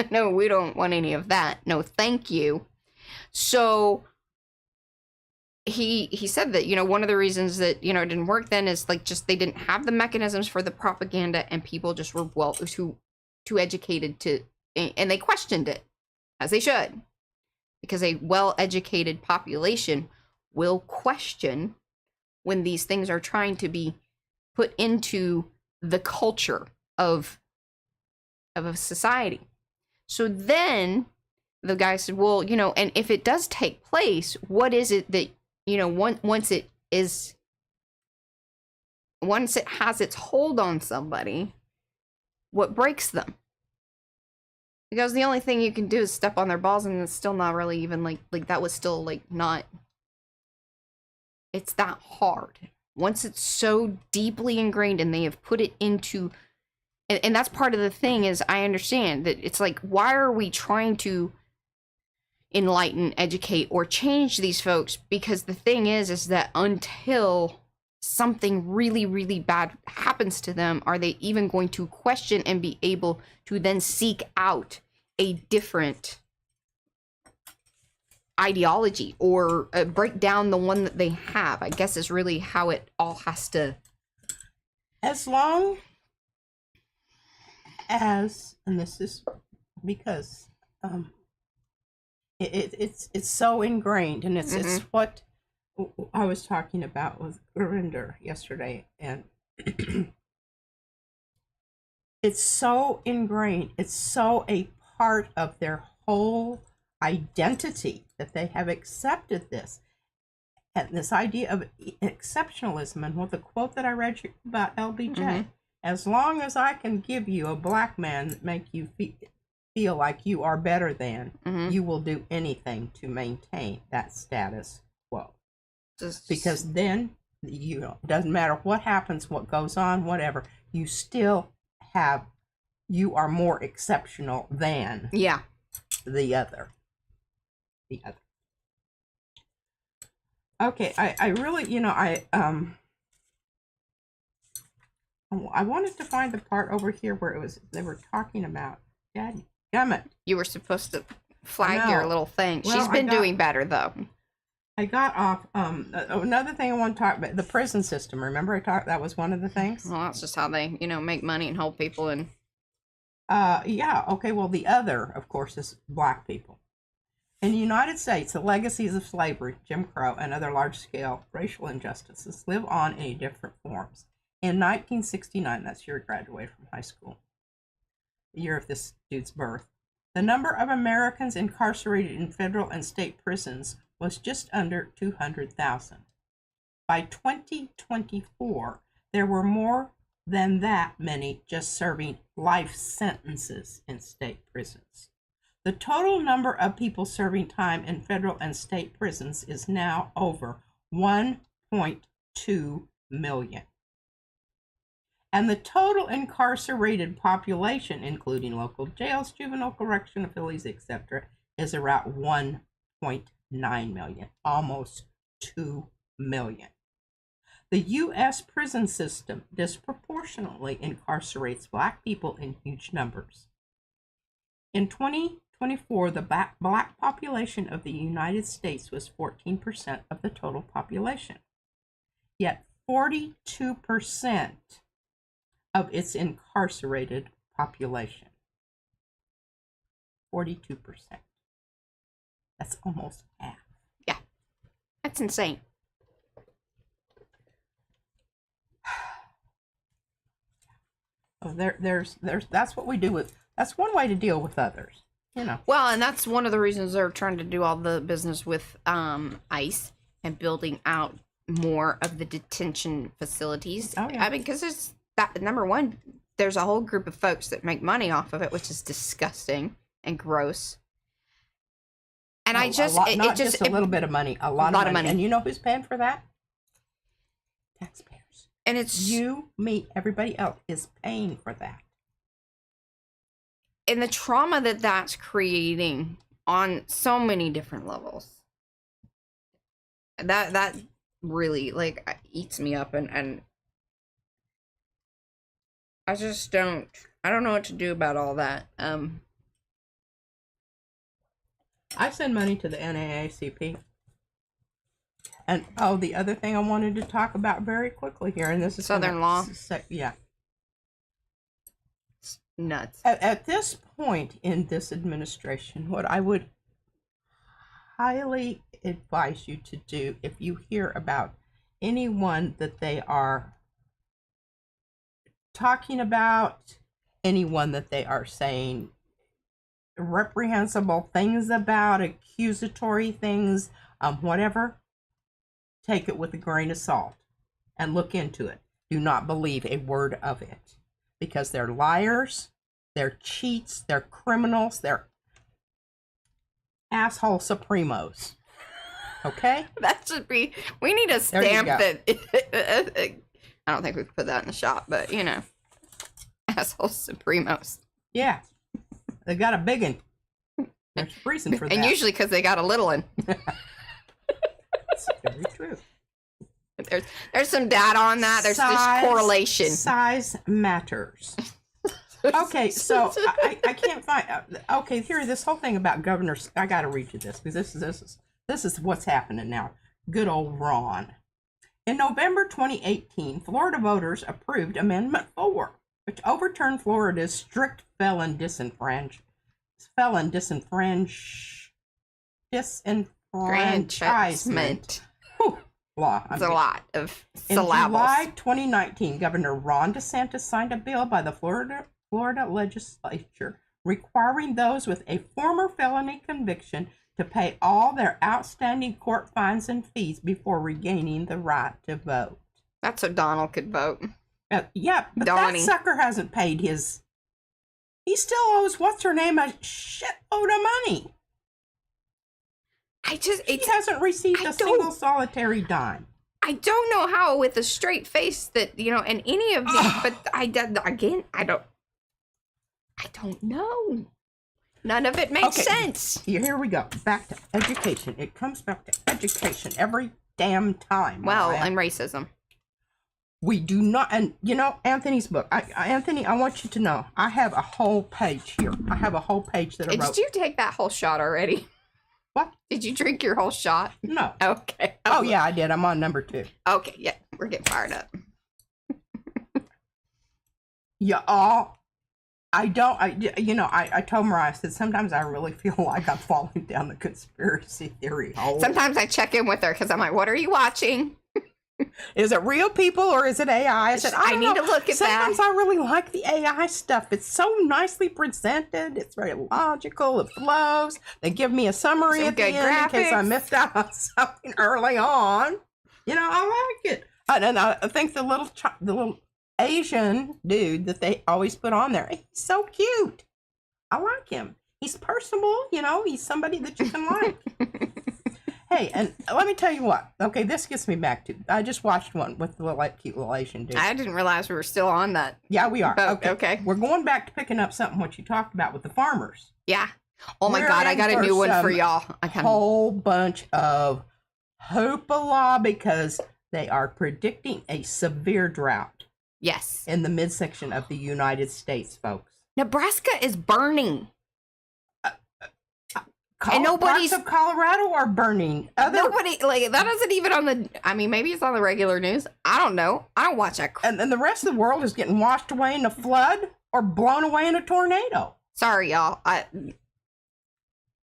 no, we don't want any of that. No, thank you. So he said that, one of the reasons that, it didn't work then is like just they didn't have the mechanisms for the propaganda, and people just were too educated to, and they questioned it, as they should, because a well-educated population will question when these things are trying to be put into the culture of a society. So then the guy said, well, and if it does take place, what is it that, once it has its hold on somebody, what breaks them? Because the only thing you can do is step on their balls, and it's still not really even like that was still like not, it's that hard. Once it's so deeply ingrained and they have put it into, and that's part of the thing is I understand that it's like, why are we trying to enlighten, educate, or change these folks? Because the thing is that until something really, really bad happens to them, are they even going to question and be able to then seek out a different ideology or break down the one that they have? I guess is really how it all has to. As long as, and this is because it's so ingrained, and it's what I was talking about with Gurinder yesterday, and it's so ingrained, it's so a part of their whole identity that they have accepted this. And this idea of exceptionalism, and what the quote that I read about LBJ, as long as I can give you a black man that make you feel like you are better than, you will do anything to maintain that status quo. Because then, it doesn't matter what happens, what goes on, whatever, you still have, you are more exceptional than the other. Okay, I really, I wanted to find the part over here where they were talking about, dadgummit. You were supposed to flag your little thing. Well, she's been doing better, though. I got off, another thing I want to talk about, the prison system. Remember that was one of the things? Well, that's just how they, make money and hold people in. Yeah, okay, well, the other, of course, is black people. In the United States, the legacies of slavery, Jim Crow, and other large-scale racial injustices live on in different forms. In 1969, that's your year I graduated from high school, the year of this dude's birth, the number of Americans incarcerated in federal and state prisons was just under 200,000. By 2024, there were more than that many just serving life sentences in state prisons. The total number of people serving time in federal and state prisons is now over 1.2 million. And the total incarcerated population, including local jails, juvenile correction facilities, etc., is around 1.9 million, almost 2 million. The U.S. prison system disproportionately incarcerates black people in huge numbers. In 2024, the black population of the United States was 14% of the total population. Yet 42% of its incarcerated population. 42%. That's almost half. Yeah, that's insane. Oh, there's that's what we do with. That's one way to deal with others. Well, and that's one of the reasons they're trying to do all the business with ICE and building out more of the detention facilities. Oh, yeah. I mean, because there's that, number one, there's a whole group of folks that make money off of it, which is disgusting and gross. And not just a little bit of money, a lot of money. And you know who's paying for that? Taxpayers. And it's You, me, everybody else is paying for that. and the trauma that that's creating on so many different levels. That really like eats me up, and I just don't know what to do about all that. I send money to the NAACP. And the other thing I wanted to talk about very quickly here, and this is Southern law. Yeah. It's nuts. At this point in this administration, what I would highly advise you to do, if you hear about anyone that they are talking about, anyone that they are saying reprehensible things about, accusatory things, whatever, take it with a grain of salt and look into it. Do not believe a word of it, because they're liars, they're cheats, they're criminals, they're asshole supremos. Okay? That should be. We need a stamp that. I don't think we could put that in the shop, but you know, asshole supremos. Yeah, they got a big one. There's a reason for that. And usually because they got a little one. That's very true. There's some data on that. There's correlation. Size matters. Okay, so I can't find. Okay, here, this whole thing about governors. I got to read you this, because this is what's happening now. Good old Ron. In November 2018, Florida voters approved Amendment 4, which overturned Florida's strict felon disenfranchisement law. It's a lot of syllables. In July 2019, Governor Ron DeSantis signed a bill by the Florida legislature requiring those with a former felony conviction to pay all their outstanding court fines and fees before regaining the right to vote. That's so Donald could vote. Yeah, but Donnie. That sucker hasn't paid his... He still owes what's-her-name a shitload of money. He hasn't received a single solitary dime. I don't know how, with a straight face, that, you know, and any of these, but I don't know. None of it makes sense. Here we go. Back to education. It comes back to education every damn time. Well, and racism. We do not, and you know, Anthony's book. Anthony, I want you to know, I have a whole page here. I have a whole page that I wrote. Did you take that whole shot already? What? Did you drink your whole shot? No. Okay. Oh, yeah, I did. I'm on number 2. Okay, yeah, we're getting fired up. I told Mariah, I said, sometimes I really feel like I'm falling down the conspiracy theory hole. Sometimes I check in with her because I'm like, what are you watching? Is it real people or is it AI? I said, I need to look at that. Sometimes I really like the AI stuff. It's so nicely presented. It's very logical. It flows. They give me a summary at the end in case I missed out on something early on. You know, I like it. And I think the little Asian dude that they always put on there, he's so cute. I like him. He's personable. You know, he's somebody that you can like. Hey, and let me tell you what. Okay, this gets me back to. I just watched one with the cute little Asian dude. I didn't realize we were still on that. Yeah, we are. Okay. We're going back to picking up something what you talked about with the farmers. Yeah. Oh my God, I got a new one for y'all. A whole bunch of hoopla because they are predicting a severe drought. Yes. In the midsection of the United States, folks. Nebraska is burning. And nobody's parts of Colorado are burning. Nobody, like, that isn't even on the, I mean, maybe it's on the regular news. I don't know. I don't watch that. And then the rest of the world is getting washed away in a flood or blown away in a tornado. Sorry, y'all.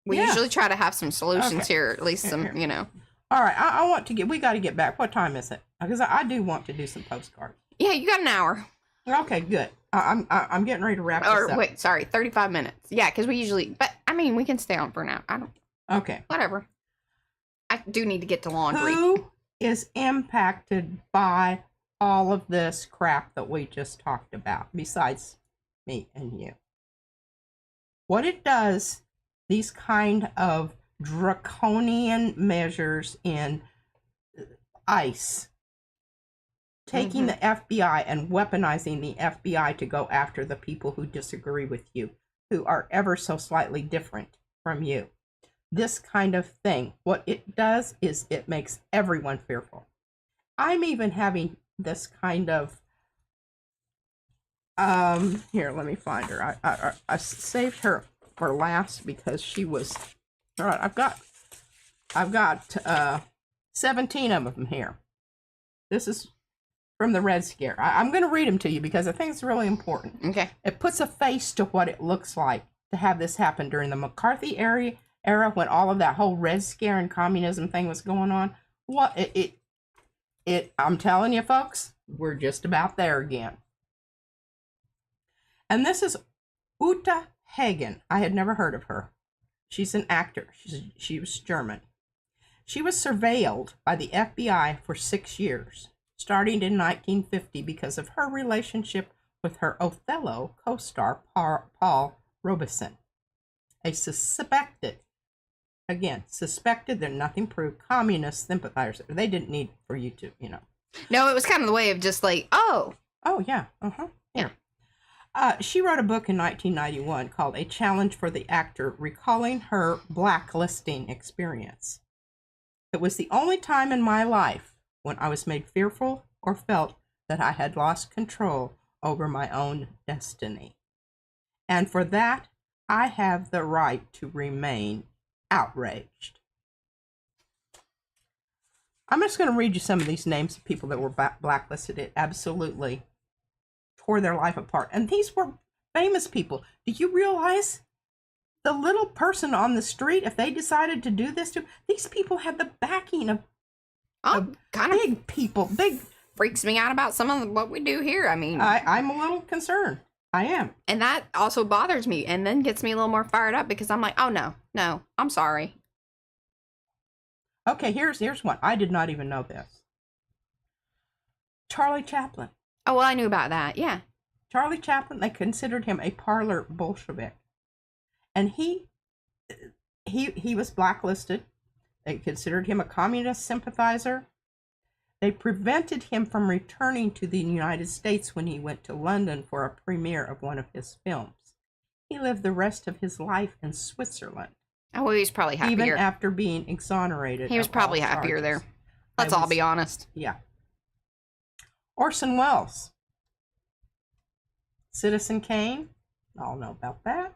We usually try to have some solutions here, at least some, you know. All right. We got to get back. What time is it? Because I do want to do some postcards. Yeah, you got an hour. Okay, good. I'm getting ready to wrap this up. Wait, sorry, 35 minutes. Yeah, because we usually, but I mean, we can stay on for now. Okay. Whatever. I do need to get to laundry. Who is impacted by all of this crap that we just talked about, besides me and you? What it does, these kind of draconian measures in ICE, taking the FBI and weaponizing the FBI to go after the people who disagree with you, who are ever so slightly different from you. This kind of thing, what it does is it makes everyone fearful. I'm even having this kind of, here, let me find her. I saved her for last because she was, all right, I've got 17 of them here. This is from the Red Scare. I'm going to read them to you because I think it's really important. Okay. It puts a face to what it looks like to have this happen during the McCarthy era when all of that whole Red Scare and communism thing was going on. What I'm telling you, folks, we're just about there again. And this is Uta Hagen. I had never heard of her. She's an actor. She was German. She was surveilled by the FBI for 6 years, starting in 1950 because of her relationship with her Othello co-star Paul Robeson. A suspected, they're nothing proved, communist sympathizers. They didn't need for you to, No, it was kind of the way of just like, oh. Oh, yeah. Yeah. She wrote a book in 1991 called A Challenge for the Actor, recalling her blacklisting experience. It was the only time in my life when I was made fearful or felt that I had lost control over my own destiny. And for that, I have the right to remain outraged. I'm just going to read you some of these names of people that were blacklisted. It absolutely tore their life apart. And these were famous people. Do you realize the little person on the street, if they decided to do this to, these people had the backing of kind big of people. Big freaks me out about some of what we do here. I mean, I'm a little concerned. I am. And that also bothers me and then gets me a little more fired up because I'm like, oh, no, I'm sorry. Okay, here's one. I did not even know this. Charlie Chaplin. Oh, well, I knew about that. Yeah. Charlie Chaplin, they considered him a parlor Bolshevik. And he was blacklisted. They considered him a communist sympathizer. They prevented him from returning to the United States when he went to London for a premiere of one of his films. He lived the rest of his life in Switzerland. Oh, well, he was probably happier. Even after being exonerated. He was probably happier there. Let's all be honest. Yeah. Orson Welles. Citizen Kane. All know about that.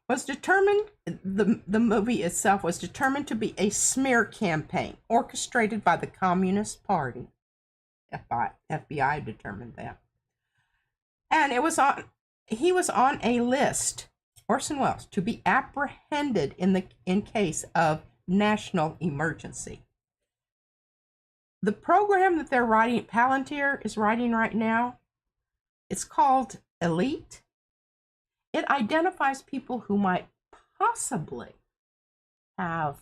Was determined, the movie itself was determined to be a smear campaign orchestrated by the Communist Party. FBI determined that. And he was on a list, Orson Welles, to be apprehended in case of national emergency. The program that they're writing, Palantir is writing right now, it's called Elite. It identifies people who might possibly have,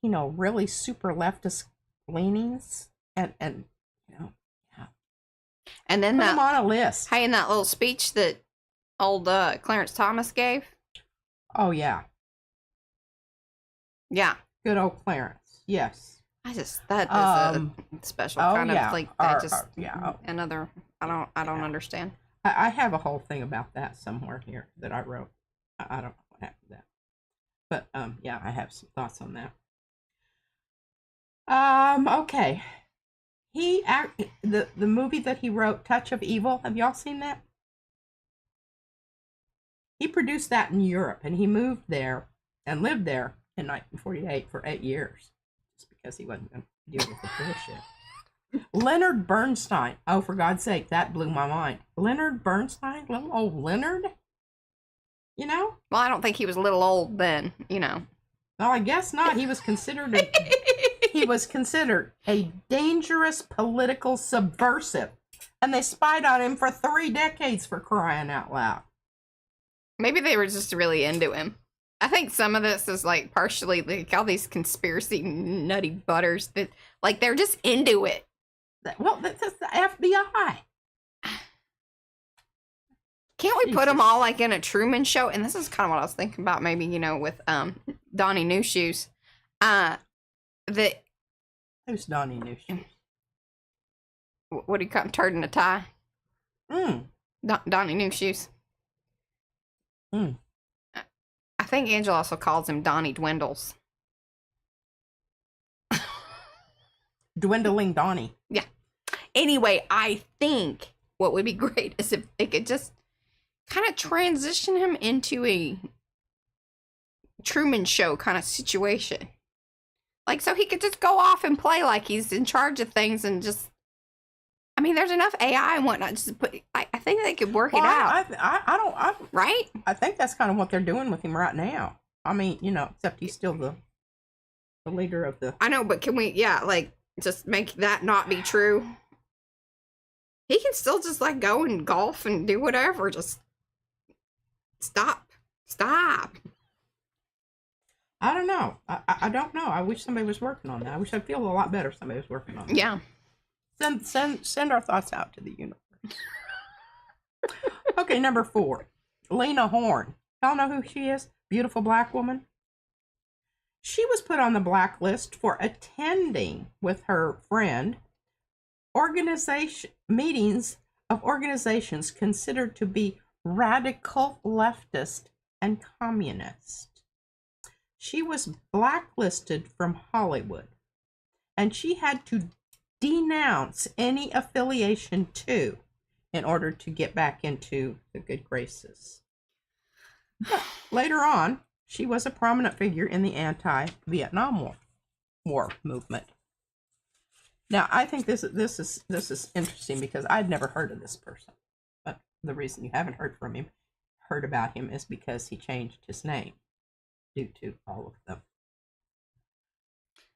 really super leftist leanings and yeah. And then put them on a list. Hey, in that little speech that old Clarence Thomas gave. Oh, yeah. Yeah. Good old Clarence. Yes. That is a special kind of like another. I don't understand. I have a whole thing about that somewhere here that I wrote. I don't know what happened to that. But, I have some thoughts on that. Okay. The movie that he wrote, Touch of Evil, have y'all seen that? He produced that in Europe, and he moved there and lived there in 1948 for 8 years. Just because he wasn't going to deal with the bullshit. Leonard Bernstein. Oh, for God's sake, that blew my mind. Leonard Bernstein? Little old Leonard? Well, I don't think he was little old then, Well, I guess not. He was considered a dangerous political subversive. And they spied on him for 3 decades, for crying out loud. Maybe they were just really into him. I think some of this is like partially like all these conspiracy nutty butters that like they're just into it. Well, that's the FBI. Can't we put them all like in a Truman Show? And this is kind of what I was thinking about, maybe with Donnie New Shoes. Who's Donnie New Shoes? what do you call him? Turd in a tie. Mm. Donnie New Shoes. Mm. I think Angela also calls him Donnie Dwindles. Dwindling Donnie. Yeah. Anyway, I think what would be great is if they could just kind of transition him into a Truman Show kind of situation. Like, so he could just go off and play like he's in charge of things and just, I mean, there's enough AI and whatnot. Just put, I think they could work it out. Right? I think that's kind of what they're doing with him right now. I mean, except he's still the leader of the. I know, but can we, like, just make that not be true? He can still just, like, go and golf and do whatever. Just stop. I don't know. I don't know. I wish somebody was working on that. I wish I'd feel a lot better if somebody was working on that. Yeah. Send our thoughts out to the universe. Okay, number 4. Lena Horne. Y'all know who she is? Beautiful black woman. She was put on the blacklist for attending with her friend meetings of organizations considered to be radical leftist and communist. She was blacklisted from Hollywood, and she had to denounce any affiliation to in order to get back into the good graces. But later on, she was a prominent figure in the anti-Vietnam War movement. Now, I think this is interesting because I'd never heard of this person. But the reason you haven't heard about him is because he changed his name due to all of them.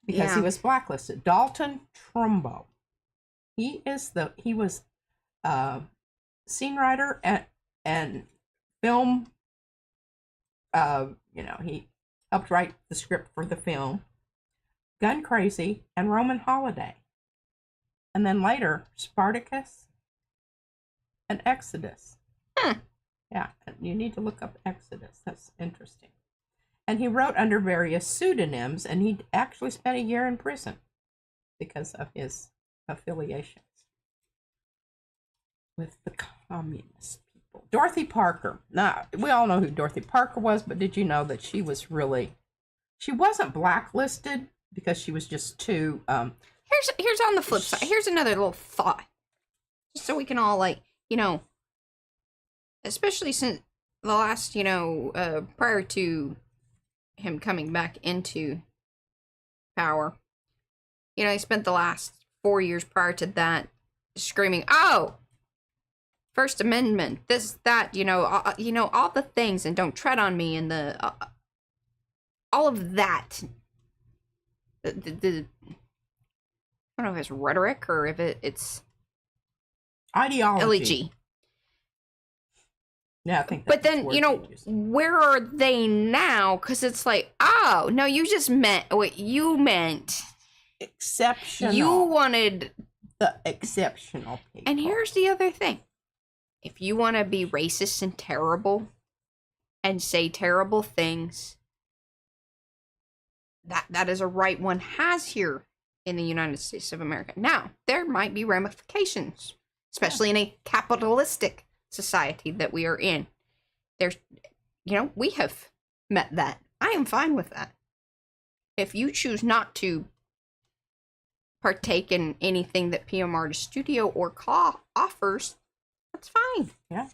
Because he was blacklisted. Dalton Trumbo. He was scene writer and film. He helped write the script for the film Gun Crazy and Roman Holiday, and then later Spartacus and Exodus. Yeah, you need to look up Exodus. That's interesting. And he wrote under various pseudonyms, and he actually spent a year in prison because of his affiliations with the communist people. Dorothy Parker. Now, we all know who Dorothy Parker was, but did you know that she wasn't blacklisted because she was just too... Here's on the flip side. Here's another little thought. Just so we can all, especially since the last, prior to him coming back into power, he spent the last 4 years prior to that screaming, "Oh, First Amendment, this, that, all the things, and don't tread on me, and the all of that." The I don't know if it's rhetoric or if it's ideology. Yeah, I think that's but then, where are they now? Because it's like, oh, no, you just meant what you meant. Exceptional. You wanted the exceptional people. And here's the other thing. If you want to be racist and terrible and say terrible things, that is a right one has here in the United States of America. Now, there might be ramifications, especially in a capitalistic society that we are in. There's, we have met that. I am fine with that. If you choose not to partake in anything that PM Artist Studio or Claw offers, that's fine. Yeah.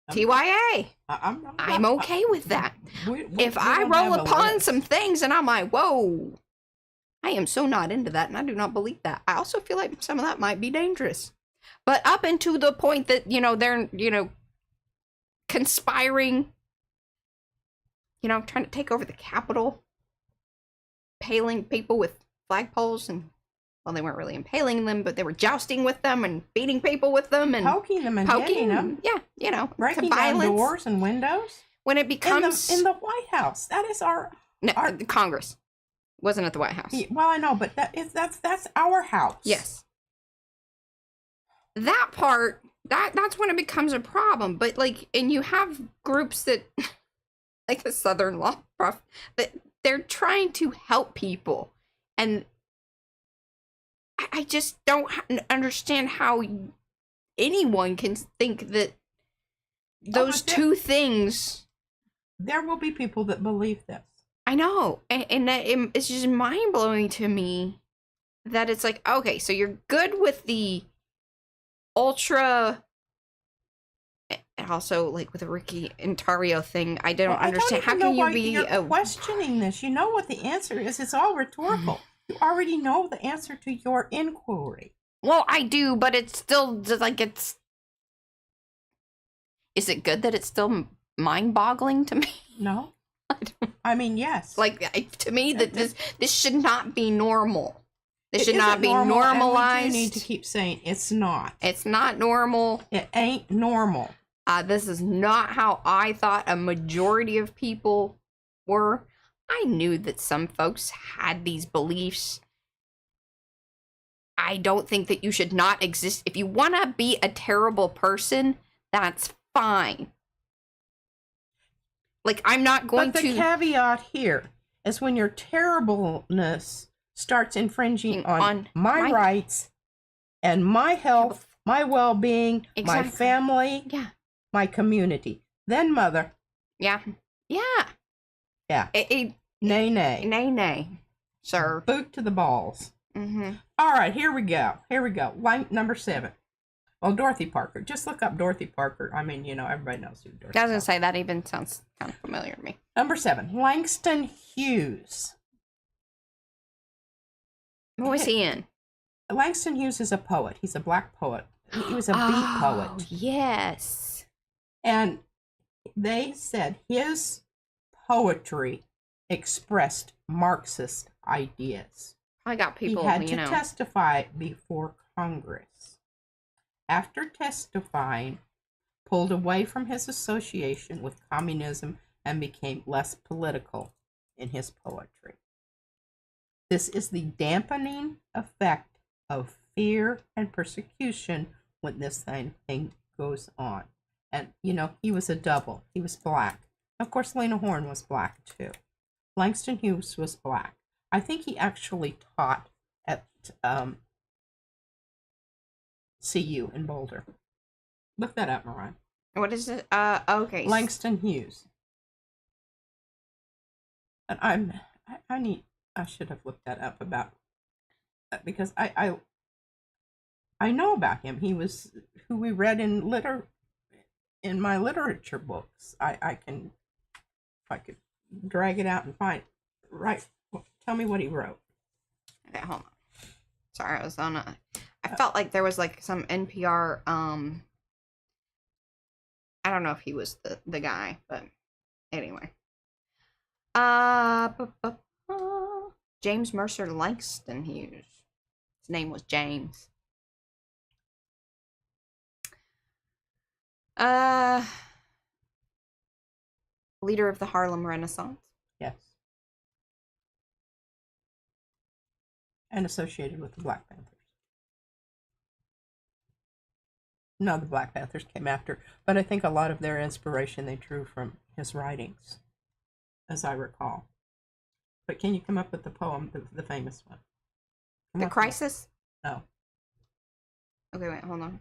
TYA. I'm okay with that. If I roll upon some things and I'm like, whoa, I am so not into that, and I do not believe that. I also feel like some of that might be dangerous. But up into the point that, they're, conspiring, trying to take over the Capitol, impaling people with flagpoles, and, well, they weren't really impaling them, but they were jousting with them and beating people with them and poking them and hitting them. Yeah, breaking down doors and windows. When it becomes in the White House, that is our Congress. Wasn't at the White House. Well, I know, but that's our house. Yes. That part, that's when it becomes a problem. But and you have groups that, like the Southern Law Prof, that they're trying to help people, and I just don't understand how anyone can think that those two things. There will be people that believe this. I know, and that it's just mind blowing to me that it's like, okay, so you're good with the ultra, and also like with the Ricky Ontario thing. I don't understand. How can you be you're questioning this? You know what the answer is. It's all rhetorical. You already know the answer to your inquiry. Well, I do, but it's still just like it's. Is it good that it's still mind-boggling to me? No. I mean, yes. Like, to me, that this should not be normal. This should not be normalized. And we do need to keep saying it's not. It's not normal. It ain't normal. This is not how I thought a majority of people were. I knew that some folks had these beliefs. I don't think that you should not exist. If you want to be a terrible person, that's fine. Like, I'm not going to... But the caveat here is when your terribleness starts infringing on my rights and my health, my well-being, my family, my community. Then, mother. Yeah. Nay, nay. Nay, nay, sir. Boot to the balls. Mm-hmm. All right, here we go. Line number 7. Well, Dorothy Parker. Just look up Dorothy Parker. I mean, you know, everybody knows who Dorothy Parker is. I was going to say, that even sounds kind of familiar to me. Number 7, Langston Hughes. What was he in? Langston Hughes is a poet. He's a black poet. He was a beat poet. Yes. And they said his poetry expressed Marxist ideas. I got people, he had to testify before Congress. After testifying, pulled away from his association with communism and became less political in his poetry. This is the dampening effect of fear and persecution when this thing goes on. And, you know, he was a double. He was black. Of course, Lena Horne was black, too. Langston Hughes was black. I think he actually taught at CU in Boulder. Look that up, Mariah. What is it? Okay. Langston Hughes. And I should have looked that up about because I know about him. He was who we read in my literature books. I can, if I could drag it out and find right. Tell me what he wrote. Okay, hold on. Sorry, I was on a. I felt like there was like some NPR. I don't know if he was the guy, but anyway. James Mercer Langston Hughes. His name was James. Leader of the Harlem Renaissance. Yes. And associated with the Black Panthers. No, the Black Panthers came after, but I think a lot of their inspiration they drew from his writings, as I recall. But can you come up with the poem, the famous one? The Crisis? No. Okay, wait, hold on.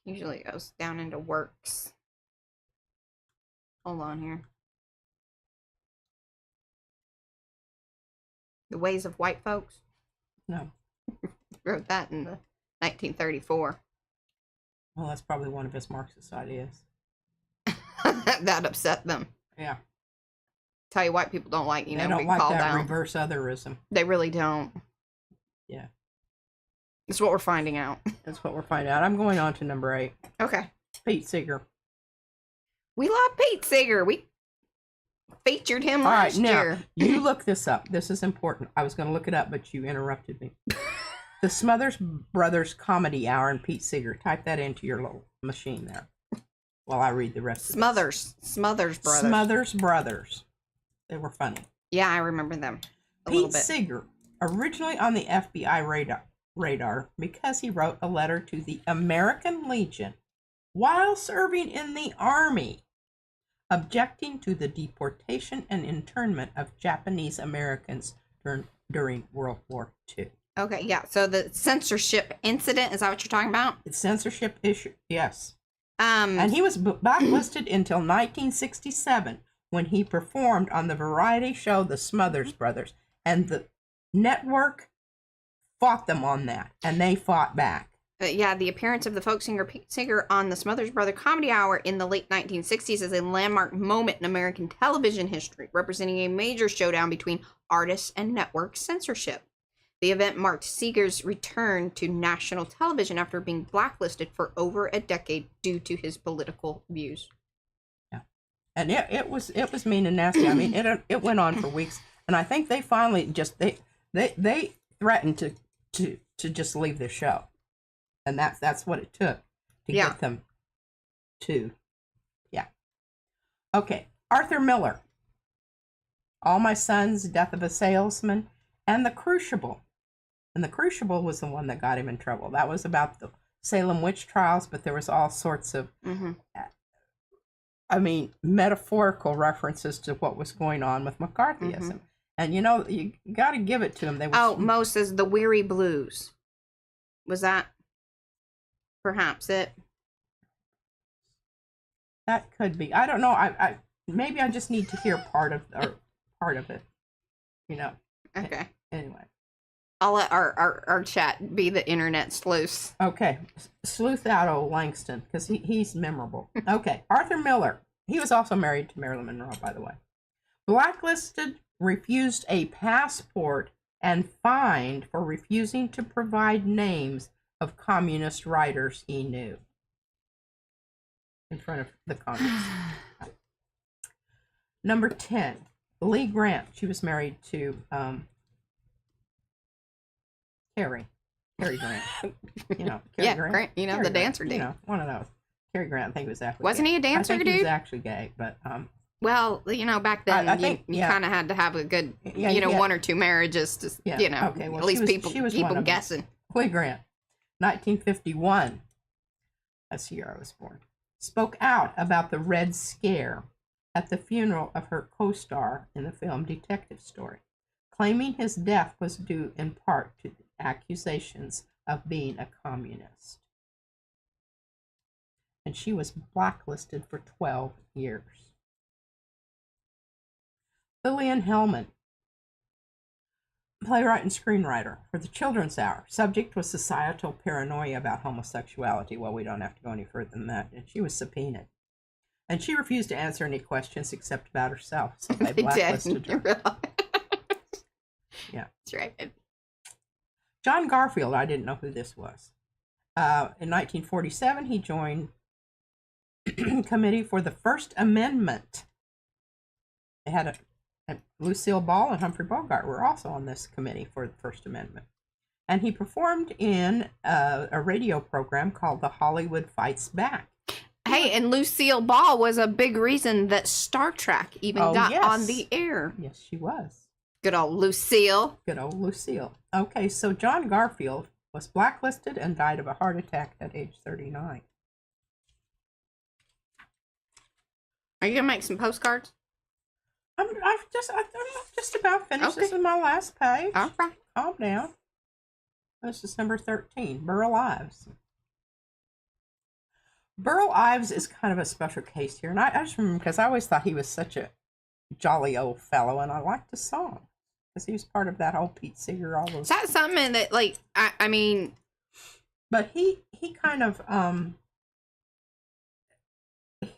Usually it goes down into works. Hold on here. The Ways of White Folks? No. Wrote that in the 1934. Well, that's probably one of his Marxist ideas. That upset them. Yeah. Tell you, white people don't like, they don't like that reverse otherism. They really don't. Yeah. That's what we're finding out. That's what we're finding out. I'm going on to number 8. Okay. Pete Seeger. We love Pete Seeger. We featured him last year. You look this up. This is important. I was going to look it up, but you interrupted me. The Smothers Brothers Comedy Hour and Pete Seeger. Type that into your little machine there while I read the rest of Smothers Brothers. Smothers Brothers. They were funny. Yeah, I remember them a Pete little bit. Seeger, originally on the FBI radar because he wrote a letter to the American Legion while serving in the Army. objecting to the deportation and internment of Japanese Americans during World War II. Okay, yeah. So the censorship incident, is that what you're talking about? It's censorship issue, yes. And he was blacklisted until 1967 when he performed on the variety show The Smothers Brothers. And the network fought them on that, and they fought back. Yeah, the appearance of the folk singer Pete Seeger on the Smothers Brother Comedy Hour in the late 1960s is a landmark moment in American television history, representing a major showdown between artists and network censorship. The event marked Seeger's return to national television after being blacklisted for over a decade due to his political views. Yeah, and it was mean and nasty. I mean, it went on for weeks, and I think they finally just they threatened to just leave the show. And that's what it took to get them to, Okay, Arthur Miller, All My Sons, Death of a Salesman, and The Crucible. And The Crucible was the one that got him in trouble. That was about the Salem witch trials, but there was all sorts of, metaphorical references to what was going on with McCarthyism. And, you got to give it to him. Moses, The Weary Blues. Was that perhaps it? That could be. I don't know. I maybe I just need to hear part of it. Okay. Anyway, I'll let our chat be the internet sleuth. Okay, sleuth out old Langston because he's memorable. Okay, Arthur Miller. He was also married to Marilyn Monroe, by the way. Blacklisted, refused a passport, and fined for refusing to provide names of communist writers he knew in front of the communists. Number 10, Lee Grant. She was married to Cary Grant. Cary Grant. Cary the dancer Grant, dude. One of those. Cary Grant, I think, was actually Wasn't gay. he a dancer I think dude? He was actually gay, but well, back then I think, you kind of had to have a good, one or two marriages to, Okay, well, at least people she was keep one them of them. guessing. Lee Grant, 1951, that's the year I was born, spoke out about the Red Scare at the funeral of her co-star in the film Detective Story, claiming his death was due in part to the accusations of being a communist. And she was blacklisted for 12 years. Lillian Hellman, playwright and screenwriter for The Children's Hour. Subject was societal paranoia about homosexuality. Well, we don't have to go any further than that. And she was subpoenaed. And she refused to answer any questions except about herself. So they blacklisted her. Yeah. That's right. John Garfield, I didn't know who this was. In 1947, he joined Committee for the First Amendment. They had Lucille Ball and Humphrey Bogart were also on this committee for the First Amendment. And he performed in a radio program called The Hollywood Fights Back. Hey, and Lucille Ball was a big reason that Star Trek even got on the air. Yes, she was. Good old Lucille. Good old Lucille. Okay, so John Garfield was blacklisted and died of a heart attack at age 39. Are you going to make some postcards? I'm just about finished. Okay. This is my last page. All right. Calm down. This is number 13, Burl Ives. Burl Ives is kind of a special case here. And I just remember because I always thought he was such a jolly old fellow, and I liked the song. Because he was part of that whole Pete Seeger, all those. Is that something that, like, I mean... But he kind of,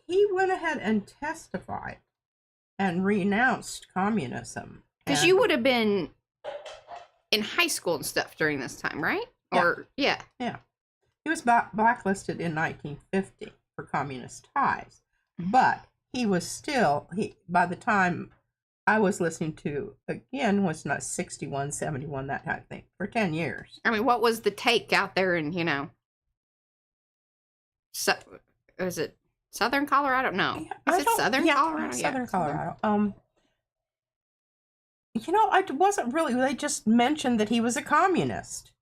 he went ahead and testified and renounced communism. Because you would have been in high school and stuff during this time, right? Yeah. He was blacklisted in 1950 for communist ties. But he was still, by the time I was listening to, again, was not 61, 71, that type of thing, for 10 years. I mean, what was the take out there in, was it Southern Colorado? No. Is it Southern Colorado? Southern Colorado. I wasn't really, they just mentioned that he was a communist.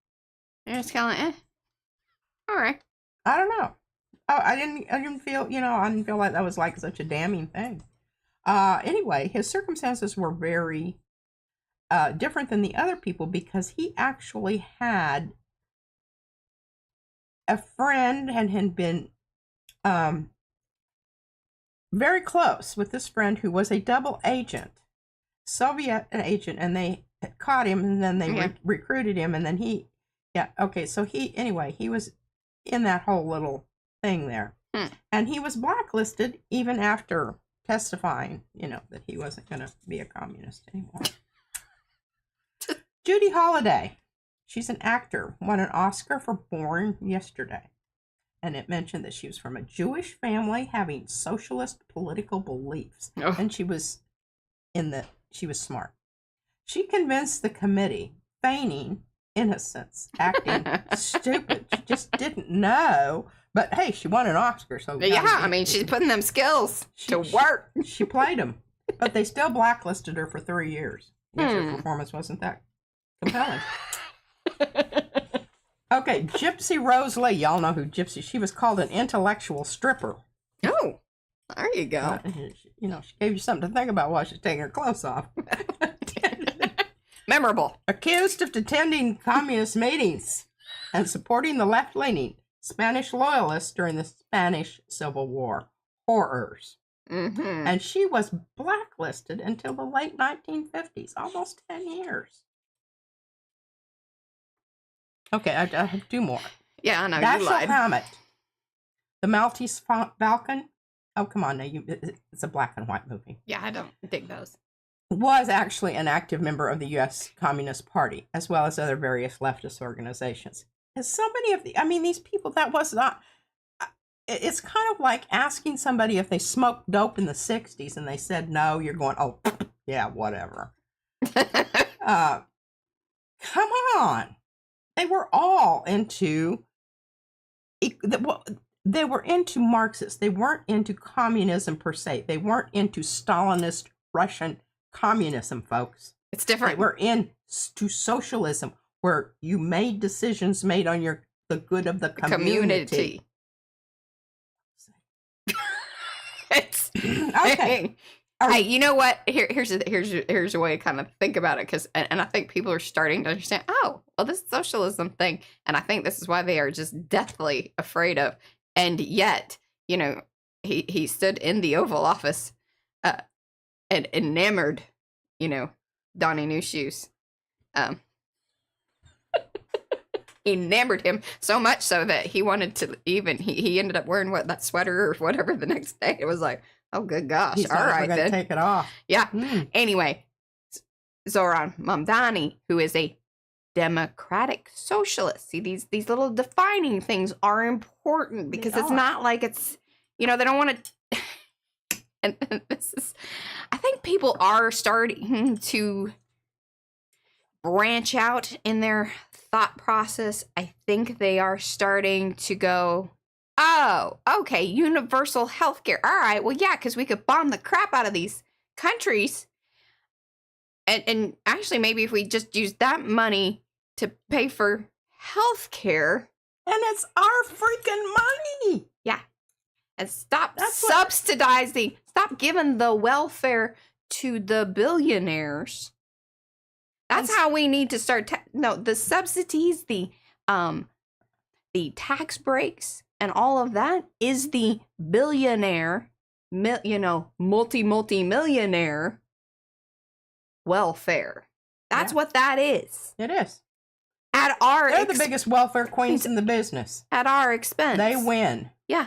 You're just kind of all right. I don't know. Oh, I didn't feel, I didn't feel like that was like such a damning thing. Anyway, his circumstances were very different than the other people because he actually had a friend and had been very close with this friend who was a double agent, Soviet agent, and they caught him and then they recruited him and then he was in that whole little thing there. And he was blacklisted even after testifying, that he wasn't going to be a communist anymore. Judy Holliday, she's an actor, won an Oscar for Born Yesterday. And it mentioned that she was from a Jewish family having socialist political beliefs. Oh. And she was smart. She convinced the committee, feigning innocence, acting stupid. She just didn't know. But hey, she won an Oscar, so she's putting them skills to work. She played them, but they still blacklisted her for 3 years. Yes, her performance wasn't that compelling. Okay, Gypsy Rose Lee. Y'all know who Gypsy. She was called an intellectual stripper. Oh, there you go. She gave you something to think about while she's taking her clothes off. Memorable. Accused of attending communist meetings and supporting the left-leaning Spanish loyalists during the Spanish Civil War. Horrors. Mm-hmm. And she was blacklisted until the late 1950s, almost 10 years. Okay, I have 2 more. Yeah, I know, Dashiell you lied. Hammett, the Maltese Falcon. Oh, come on now, it's a black and white movie. Yeah, I don't dig those. Was actually an active member of the U.S. Communist Party, as well as other various leftist organizations. And so many of these people, that was not, it's kind of like asking somebody if they smoked dope in the 60s and they said no, you're going, oh, yeah, whatever. Come on. They were all into, they were into Marxists. They weren't into communism per se. They weren't into Stalinist Russian communism, folks. It's different. They were into socialism, where you made decisions made on the good of the community. It's okay. Hey, you know what? Here's a way to kind of think about it, and I think people are starting to understand. Oh, well, this socialism thing, and I think this is why they are just deathly afraid of. And yet, he stood in the Oval Office, and enamored, Donnie New Shoes, enamored him so much so that he wanted to he ended up wearing that sweater or whatever the next day. It was like, oh, good gosh. He's all right, then. Take it off. Yeah. Anyway, Zoran Mamdani, who is a democratic socialist. See, these little defining things are important because it's not like it's, they don't want to. And this is, I think people are starting to branch out in their thought process. I think they are starting to go, oh, okay, universal healthcare. All right, well, yeah, because we could bomb the crap out of these countries. And actually, maybe if we just use that money to pay for healthcare. And it's our freaking money. Yeah. And stop subsidizing, stop giving the welfare to the billionaires. That's how we need to start. The subsidies, the tax breaks, and all of that is the billionaire, multi-millionaire welfare. That's what that is. It is. They're the biggest welfare queens in the business. At our expense. They win. Yeah.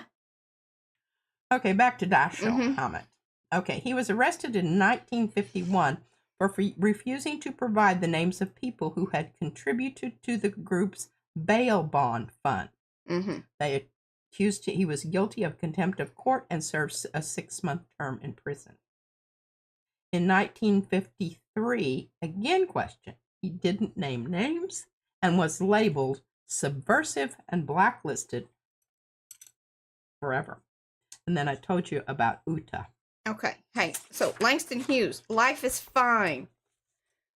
Okay, back to Dashiell Hammett. Okay, he was arrested in 1951 for refusing to provide the names of people who had contributed to the group's bail bond fund. Mm-hmm. They accused he was guilty of contempt of court and served a 6-month term in prison. In 1953, again questioned, he didn't name names and was labeled subversive and blacklisted forever. And then I told you about Uta. Okay. Hey, so Langston Hughes, Life is Fine.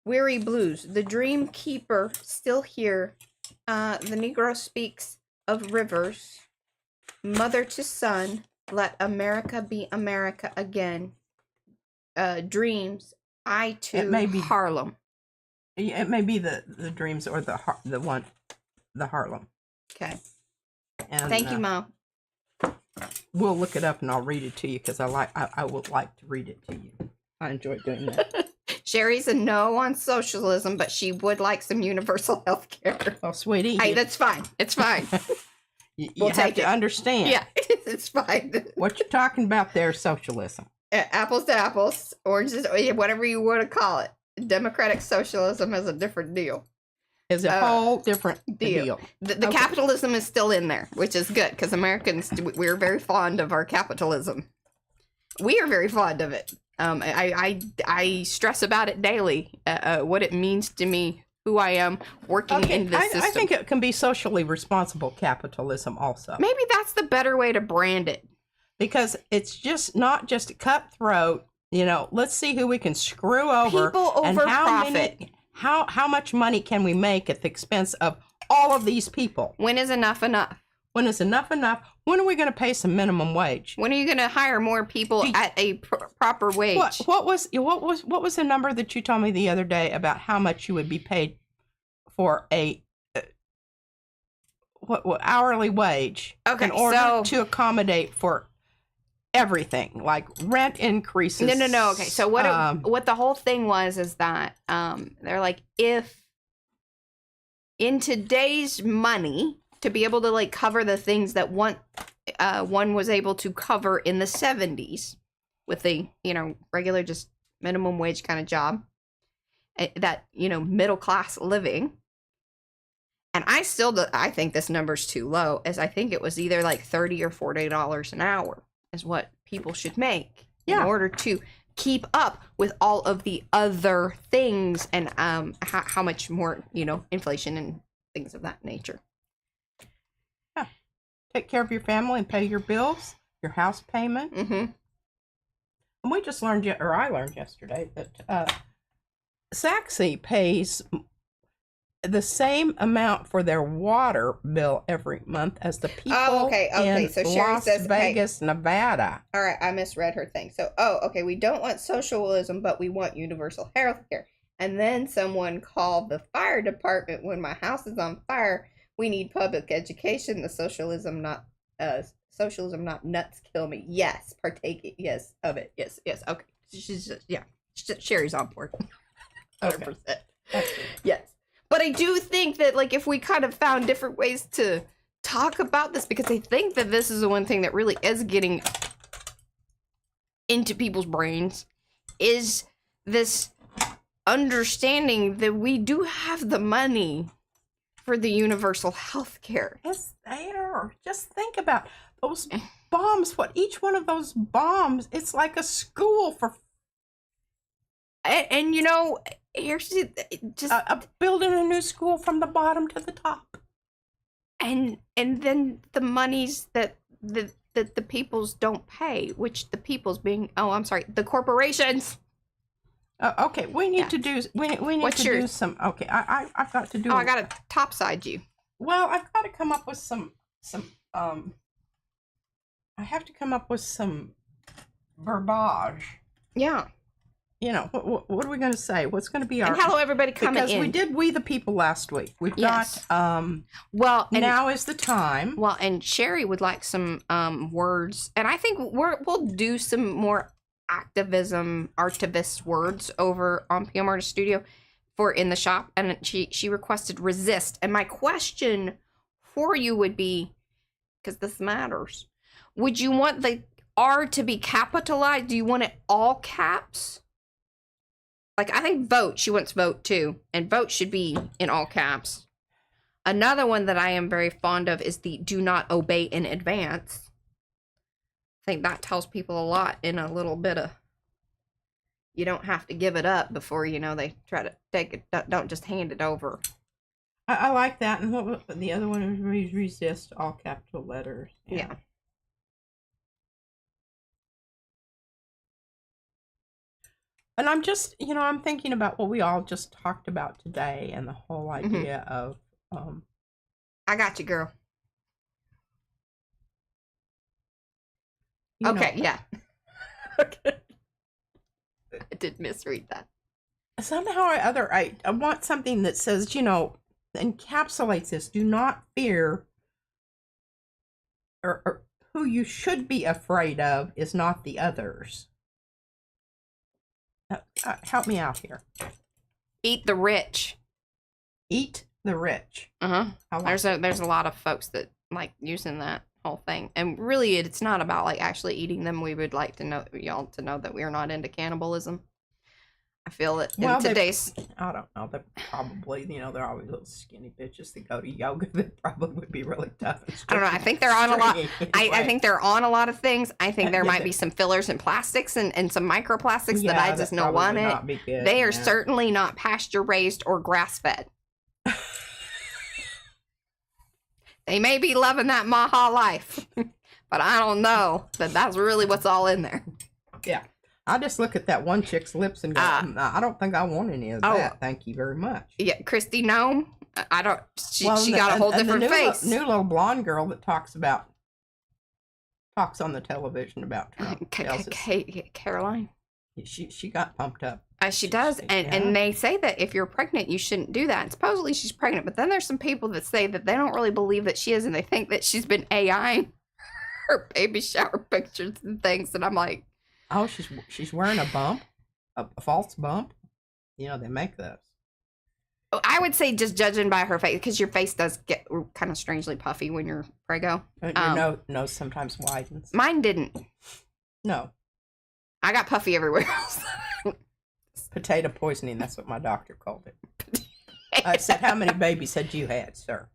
Weary Blues, The Dream Keeper, Still Here. The Negro Speaks of Rivers. Mother to son, let America be America again. Dreams, I It to may be Harlem. It may be the dreams or the Harlem. Okay. And Thank you, Mo. We'll look it up and I'll read it to you because I would like to read it to you. I enjoy doing that. Sherry's a no on socialism, but she would like some universal health care. Oh, sweetie. Hey, that's fine. It's fine. You have to understand. Yeah, it's fine. What you're talking about there is socialism. Apples to apples, oranges, whatever you want to call it. Democratic socialism is a different deal. Is a whole different deal. The capitalism is still in there, which is good because Americans, we're very fond of our capitalism. We are very fond of it. I stress about it daily, what it means to me, who I am, working in this system. I think it can be socially responsible capitalism also. Maybe that's the better way to brand it. Because it's just not just cutthroat, let's see who we can screw over. People over profit. How much money can we make at the expense of all of these people? When is enough enough? When is enough enough? When are we going to pay some minimum wage? When are you going to hire more people at a proper wage? What was the number that you told me the other day about how much you would be paid for a hourly wage in order to accommodate for everything, like rent increases? No. Okay, so what the whole thing was is that they're like, if in today's money, to be able to like cover the things that one was able to cover in the 70s with the regular just minimum wage kind of job, that middle class living. And I think this number's too low, as I think it was either like $30 or $40 an hour is what people should make in order to keep up with all of the other things and how much more inflation and things of that nature. Take care of your family and pay your bills, your house payment. Mm-hmm. And we just learned, I learned yesterday that Saxe pays the same amount for their water bill every month as the people in so Las Vegas, Nevada. All right, I misread her thing. So, we don't want socialism, but we want universal health care. And then someone called the fire department when my house is on fire. We need public education. The socialism not nuts kill me. Yes, partake. Yes, of it. Yes. Okay. She's just, Sherry's on board. 100%. Yes. But I do think that, like, if we kind of found different ways to talk about this, because I think that this is the one thing that really is getting into people's brains, is this understanding that we do have the money for the universal health care. It's there. Just think about those bombs. What each one of those bombs, it's like a school for. And here's just building a new school from the bottom to the top. And then the monies that the peoples don't pay, which the peoples being the corporations. Okay, we need to do. We need to do some. Okay, I've got to do. I gotta topside you. Well, I've got to come up with some. I have to come up with some verbiage. Yeah. What are we going to say? What's going to be our? And hello, everybody coming in. Because we did We the People last week. We've got. Now is the time. Well, and Sherry would like some words, and I think we'll do some more artivist words over on PM Artist Studio for in the shop, and she requested resist. And my question for you would be, because this matters, would you want the R to be capitalized? Do you want it all caps? Like, I think vote, she wants vote too, and vote should be in all caps. Another one that I am very fond of is the do not obey in advance. I think that tells people a lot in a little bit of, you don't have to give it up before, they try to take it, don't just hand it over. I like that. And what the other one is resist, all capital letters. Yeah. And I'm just, I'm thinking about what we all just talked about today and the whole idea of. I got you, girl. Okay, yeah. Okay. I did misread that. Somehow or other, I want something that says, encapsulates this. Do not fear, or who you should be afraid of is not the others. Help me out here. Eat the rich. Eat the rich. Like there's a lot of folks that like using that whole thing, and really it's not about like actually eating them. We would like to know y'all to know that we are not into cannibalism. I feel that in today's... I don't know. They're probably, they're always little skinny bitches that go to yoga that probably would be really tough. I don't know. I think they're on a lot. I think they're on a lot of things. I think there might be some fillers and plastics and some microplastics that I just know on it. They are certainly not pasture raised or grass fed. They may be loving that Maha life, but I don't know that that's really what's all in there. Yeah. I just look at that one chick's lips and go, I don't think I want any of that. Thank you very much. Yeah, Christy Gnome. I don't. She got a whole different face. New little blonde girl that talks on the television about Trump. Caroline. She got pumped up. She does, and they say that if you're pregnant, you shouldn't do that. And supposedly she's pregnant, but then there's some people that say that they don't really believe that she is, and they think that she's been AIing her baby shower pictures and things. And I'm like, oh, she's wearing a bump, a false bump. They make those. I would say just judging by her face, because your face does get kind of strangely puffy when you're prego. Your nose sometimes widens. Mine didn't. No. I got puffy everywhere else. Potato poisoning, that's what my doctor called it. I said, how many babies had you had, sir?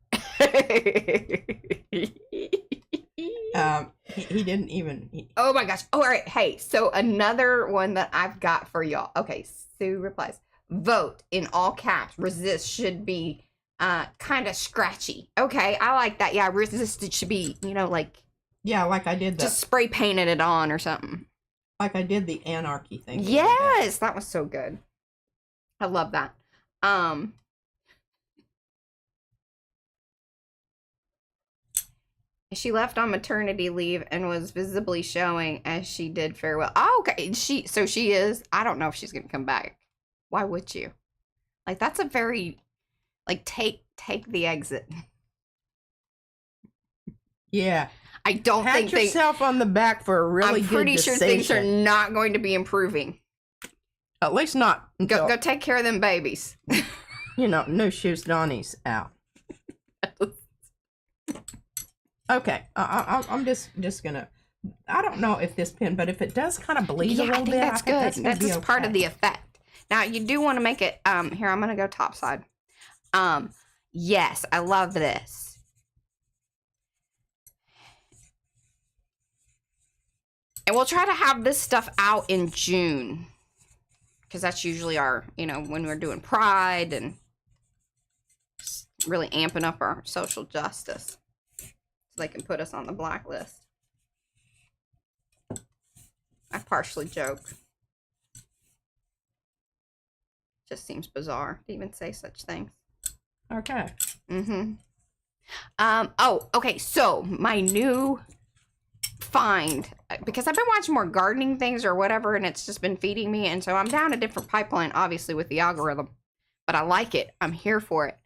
He didn't even... Oh my gosh. Oh, all right. Hey, so another one that I've got for y'all. Okay, Sue replies. Vote, in all caps, resist should be kind of scratchy. Okay, I like that. Yeah, resist it should be, like... Yeah, like I did that. Just spray painted it on or something. Like I did the anarchy thing. Yes, that was so good. I love that. She left on maternity leave and was visibly showing as she did farewell. Oh, okay. She is. I don't know if she's gonna come back. Why would you? Like, that's a very, like, take the exit. Yeah. I don't Pat yourself on the back for a really good decision. I'm pretty sure things are not going to be improving. At least not until, go take care of them babies. No shoes Donnie's out. Okay, I'm just gonna. I don't know if this pin, but if it does kind of bleed a little bit, that's good. That's just okay. part of the effect. Now you do want to make it. Here I'm gonna go top side. Yes, I love this. And we'll try to have this stuff out in June, because that's usually our, when we're doing Pride and really amping up our social justice, so they can put us on the blacklist. I partially joke. Just seems bizarre to even say such things. Okay. Oh, okay. So my new find, because I've been watching more gardening things or whatever, and it's just been feeding me, and so I'm down a different pipeline, obviously, with the algorithm, but I like it. I'm here for it.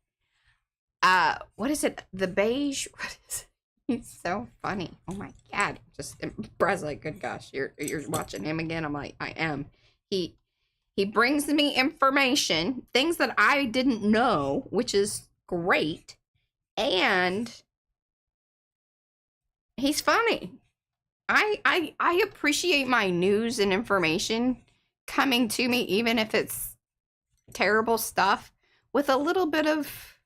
What is it? The beige? What is it? He's so funny. Oh my god. Just Brad's like, good gosh, you're watching him again. I'm like, I am. He brings me information, things that I didn't know, which is great, and he's funny. I appreciate my news and information coming to me, even if it's terrible stuff, with a little bit of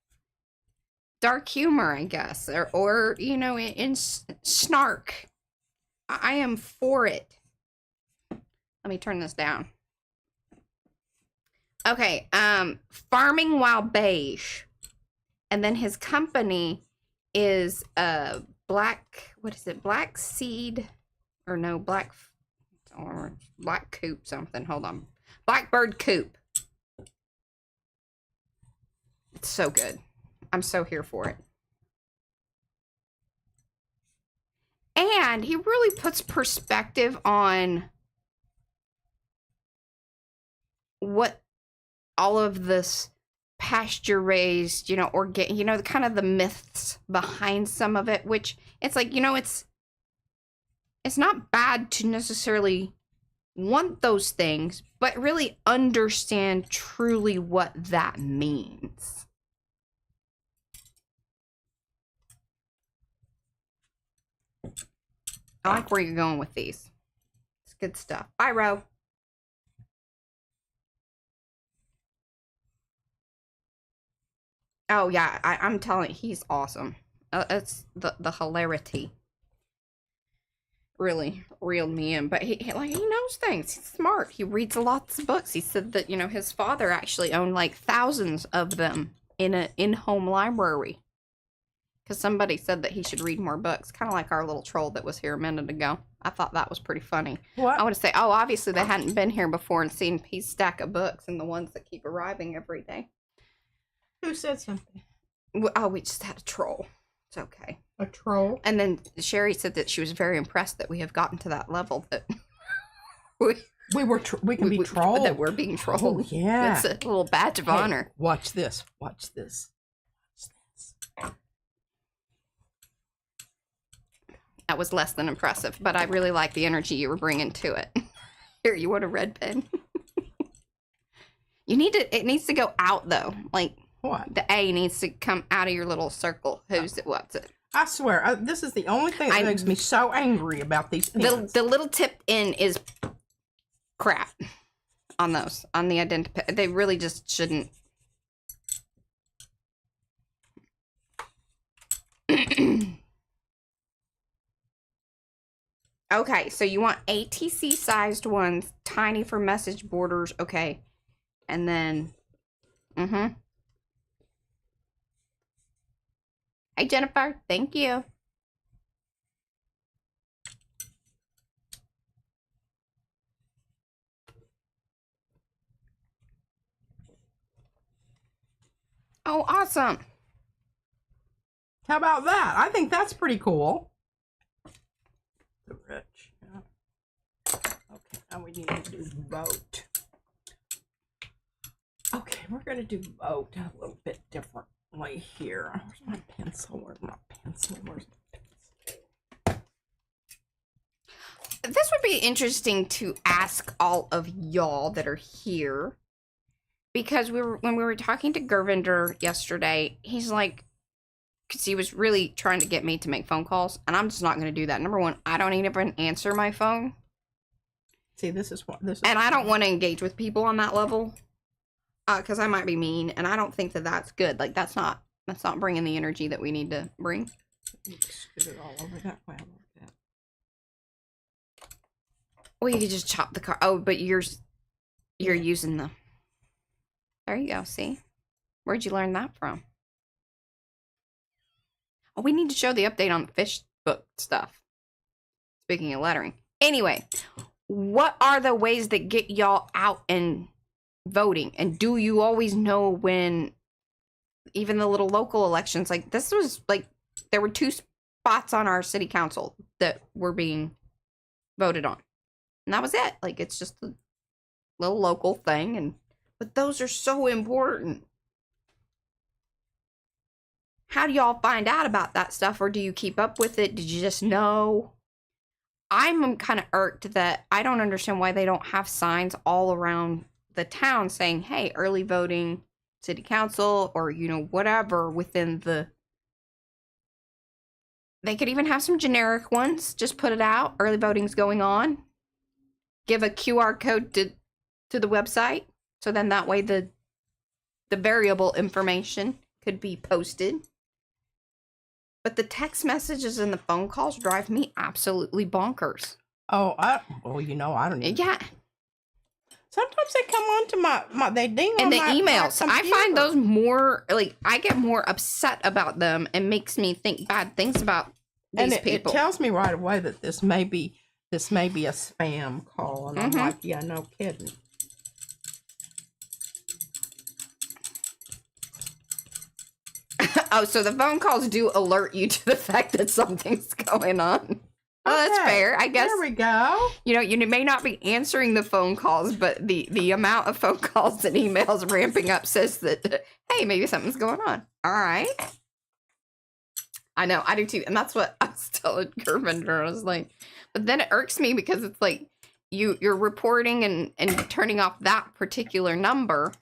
dark humor, I guess, or in snark. I am for it. Let me turn this down. Okay, Farming While Beige, and then his company is Black Seed, or no, Black Coop something. Hold on, Blackbird Coop. It's so good. I'm so here for it. And he really puts perspective on what all of this pasture raised, or the kind of the myths behind some of it, which it's like, it's not bad to necessarily want those things, but really understand truly what that means. I like where you're going with these. It's good stuff. Bye, Ro. Oh, yeah, I'm telling you, he's awesome. It's the hilarity really reeled me in. But he knows things. He's smart. He reads lots of books. He said that, his father actually owned like thousands of them in an in-home library. Because somebody said that he should read more books. Kind of like our little troll that was here a minute ago. I thought that was pretty funny. What? I want to say, obviously they hadn't been here before and seen his stack of books and the ones that keep arriving every day. Who said something? We just had a troll. It's okay. A troll? And then Sherry said that she was very impressed that we have gotten to that level that we can be trolled. That we're being trolled. Oh, yeah. It's a little badge of honor. Watch this. Watch this. That was less than impressive, but I really like the energy you were bringing to it. Here, you want a red pen? It needs to go out though. Like, what? The A needs to come out of your little circle. What's it? I swear, this is the only thing that makes me so angry about these pens. The little tip in is crap on those. On the identity, they really just shouldn't. Okay, so you want ATC sized ones, tiny for message borders. Okay, and then, Hey, Jennifer, thank you. Oh, awesome. How about that? I think that's pretty cool. The rich. Yeah. Okay, now we need to do vote. Okay, we're going to do vote a little bit differently here. Where's my pencil? Where's my pencil? This would be interesting to ask all of y'all that are here. Because when we were talking to Gurvinder yesterday, he's like, because he was really trying to get me to make phone calls, and I'm just not going to do that. Number one, I don't even answer my phone. See, this is and I don't want to engage with people on that level, because I might be mean, and I don't think that that's good. Like, that's not bringing the energy that we need to bring. Scoot it all over that way. Well, you could just chop the car. Oh, but you're using the. There you go. See, where'd you learn that from? Oh, we need to show the update on the fish book stuff. Speaking of lettering. Anyway, what are the ways that get y'all out and voting? And do you always know when, even the little local elections, like this was like, there were 2 spots on our city council that were being voted on. And that was it. Like, it's just a little local thing. But those are so important. How do y'all find out about that stuff, or do you keep up with it? Did you just know? I'm kind of irked that I don't understand why they don't have signs all around the town saying, hey, early voting, city council, or, whatever within the... They could even have some generic ones. Just put it out. Early voting's going on. Give a QR code to the website. So then that way the variable information could be posted. But the text messages and the phone calls drive me absolutely bonkers. Oh, I don't even. Yeah. Sometimes they come on to my they ding and on the my emails. My I find those more, like, I get more upset about them and makes me think bad things about these people. It tells me right away that this may be a spam call, and I'm like, yeah, no kidding. Oh, so the phone calls do alert you to the fact that something's going on. Oh, that's Okay, fair. I guess. There we go. You know, you may not be answering the phone calls, but the amount of phone calls and emails ramping up says that, hey, maybe something's going on. All right. I know, I do too. And that's what I was telling Gurvinder. I was like, but then it irks me because it's like you're reporting and turning off that particular number,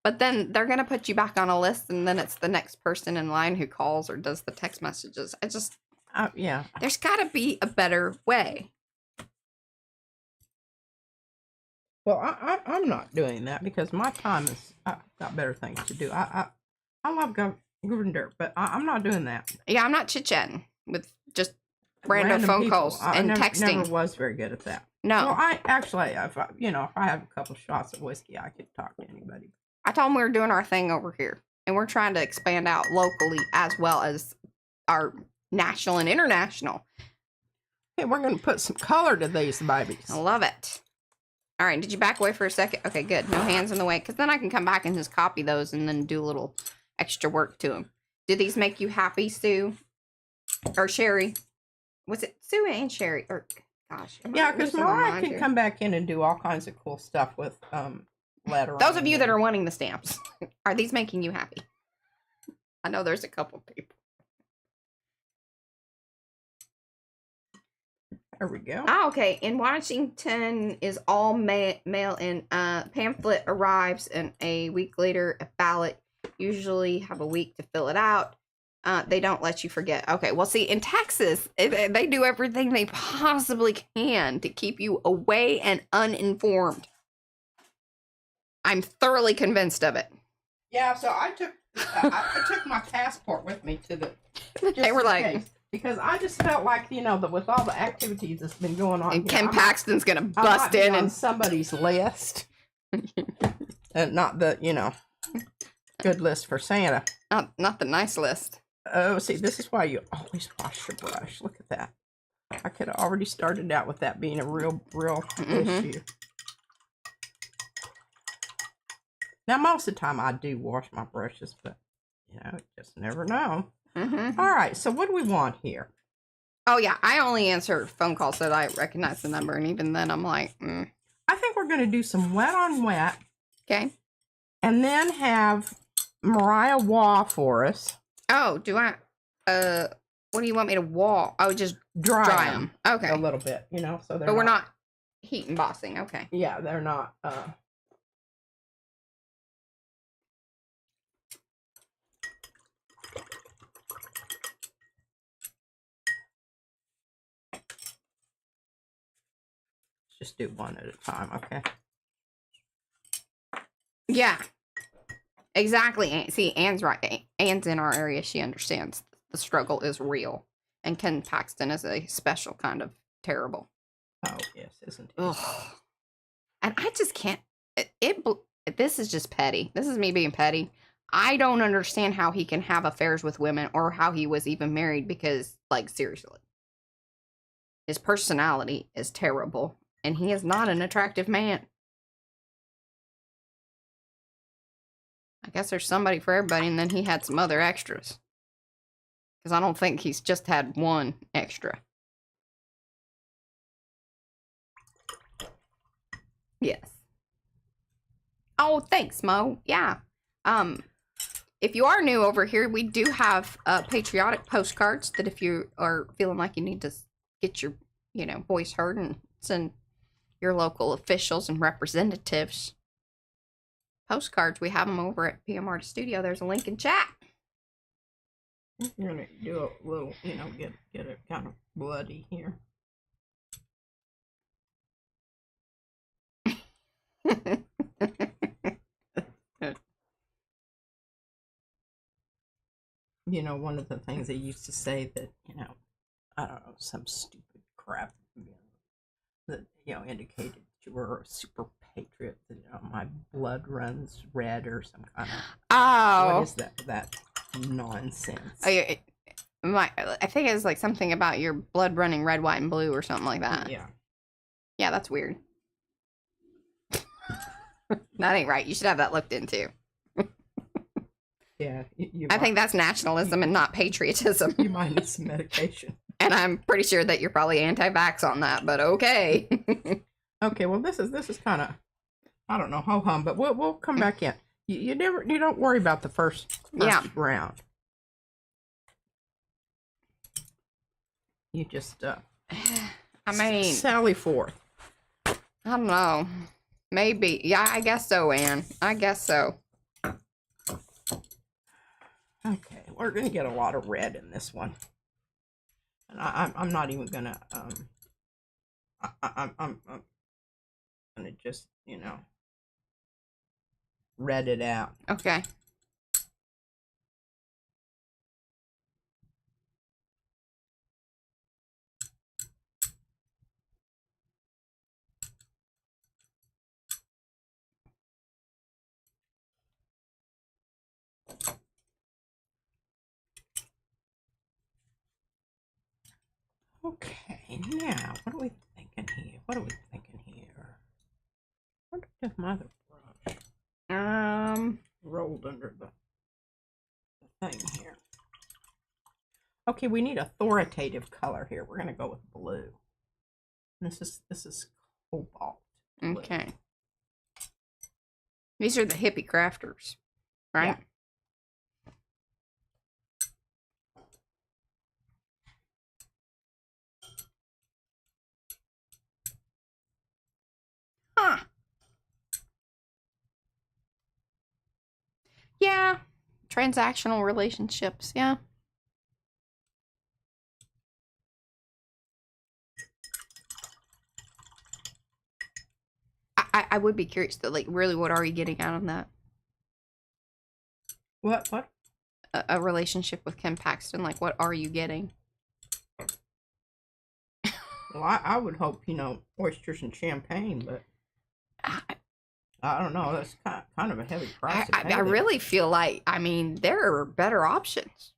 but then they're going to put you back on a list, and then it's the next person in line who calls or does the text messages. I just... Yeah. There's got to be a better way. Well, I'm not doing that because my time is... I've got better things to do. I love Gurvinder, but I'm not doing that. Yeah, I'm not chit-chatting with just random phone people. calls I and never, texting. never was very good at that. No. Well, I actually, if I have a couple shots of whiskey, I could talk to anybody. I told them we were doing our thing over here, and we're trying to expand out locally as well as our national and international. Okay, we're going to put some color to these babies. I love it. All right, did you back away for a second? Okay, good. No hands in the way, because then I can come back and just copy those and then do a little extra work to them. Do these make you happy, Sue? Or Sherry? Was it Sue and Sherry? Or, gosh. Yeah, because Mariah can come back in and do all kinds of cool stuff with letter. Those of you that are wanting the stamps, are these making you happy? I know there's a couple people. There we go. Oh, okay. In Washington is all mail in. Pamphlet arrives, and a week later, a ballot. Usually have a week to fill it out. They don't let you forget. Okay, well, see, in Texas, they do everything they possibly can to keep you away and uninformed. I'm thoroughly convinced of it. Yeah, so I took my passport with me to the. They were like. Case. Because I just felt like, that with all the activities that's been going on. And Ken Paxton's going to bust in on and somebody's list. And not the, good list for Santa. Not the nice list. Oh, see, this is why you always wash your brush. Look at that. I could have already started out with that being a real issue. Now, most of the time I do wash my brushes, but, you just never know. Mm-hmm. All right, so what do we want here? Oh, yeah, I only answer phone calls that I recognize the number, and even then I'm like, I think we're going to do some wet on wet. Okay. And then have Mariah Waugh for us. Oh, do I, what do you want me to wall? Oh, just dry them. Okay. A little bit, so they're But we're not heat embossing, okay. Yeah, they're not, just do one at a time, okay? Yeah. Exactly. See, Anne's right. Anne's in our area. She understands the struggle is real. And Ken Paxton is a special kind of terrible. Oh, yes, isn't he? Ugh. And I just can't. This is just petty. This is me being petty. I don't understand how he can have affairs with women or how he was even married because, like, seriously. His personality is terrible. And he is not an attractive man. I guess there's somebody for everybody, and then he had some other extras. Because I don't think he's just had one extra. Yes. Oh, thanks, Mo. Yeah. If you are new over here, we do have patriotic postcards that if you are feeling like you need to get your, voice heard and send your local officials and representatives postcards, we have them over at PM Artist Studio. There's a link in chat. You're gonna do a little, get it kind of bloody here. One of the things they used to say that, I don't know, some stupid crap, that, indicated that you were a super patriot, that, my blood runs red or some kind of... Oh. What is that nonsense? Oh, yeah, I think it's like something about your blood running red, white, and blue or something like that. Yeah. Yeah, that's weird. That ain't right. You should have that looked into. Yeah. I think that's nationalism and not patriotism. You might need some medication. And I'm pretty sure that you're probably anti-vax on that, but okay. Okay, well this is kind of, I don't know, ho hum, but we'll come back in. You don't worry about the first round. You just I mean, sally forth. I don't know. Maybe. Yeah, I guess so, Anne. I guess so. Okay, we're gonna get a lot of red in this one, and I'm not even gonna I'm gonna just red it out. Okay. Okay, now what are we thinking here? What if my other brush rolled under the thing here? Okay, we need authoritative color here. We're gonna go with blue. This is cobalt blue. Okay. These are the hippie crafters, right? Yeah. Huh. Yeah. Transactional relationships, yeah. I would be curious though, like, really, what are you getting out of that? What? A relationship with Ken Paxton, like, what are you getting? Well, I would hope, oysters and champagne, but I don't know. That's kind of a heavy price. I really feel like, I mean, there are better options.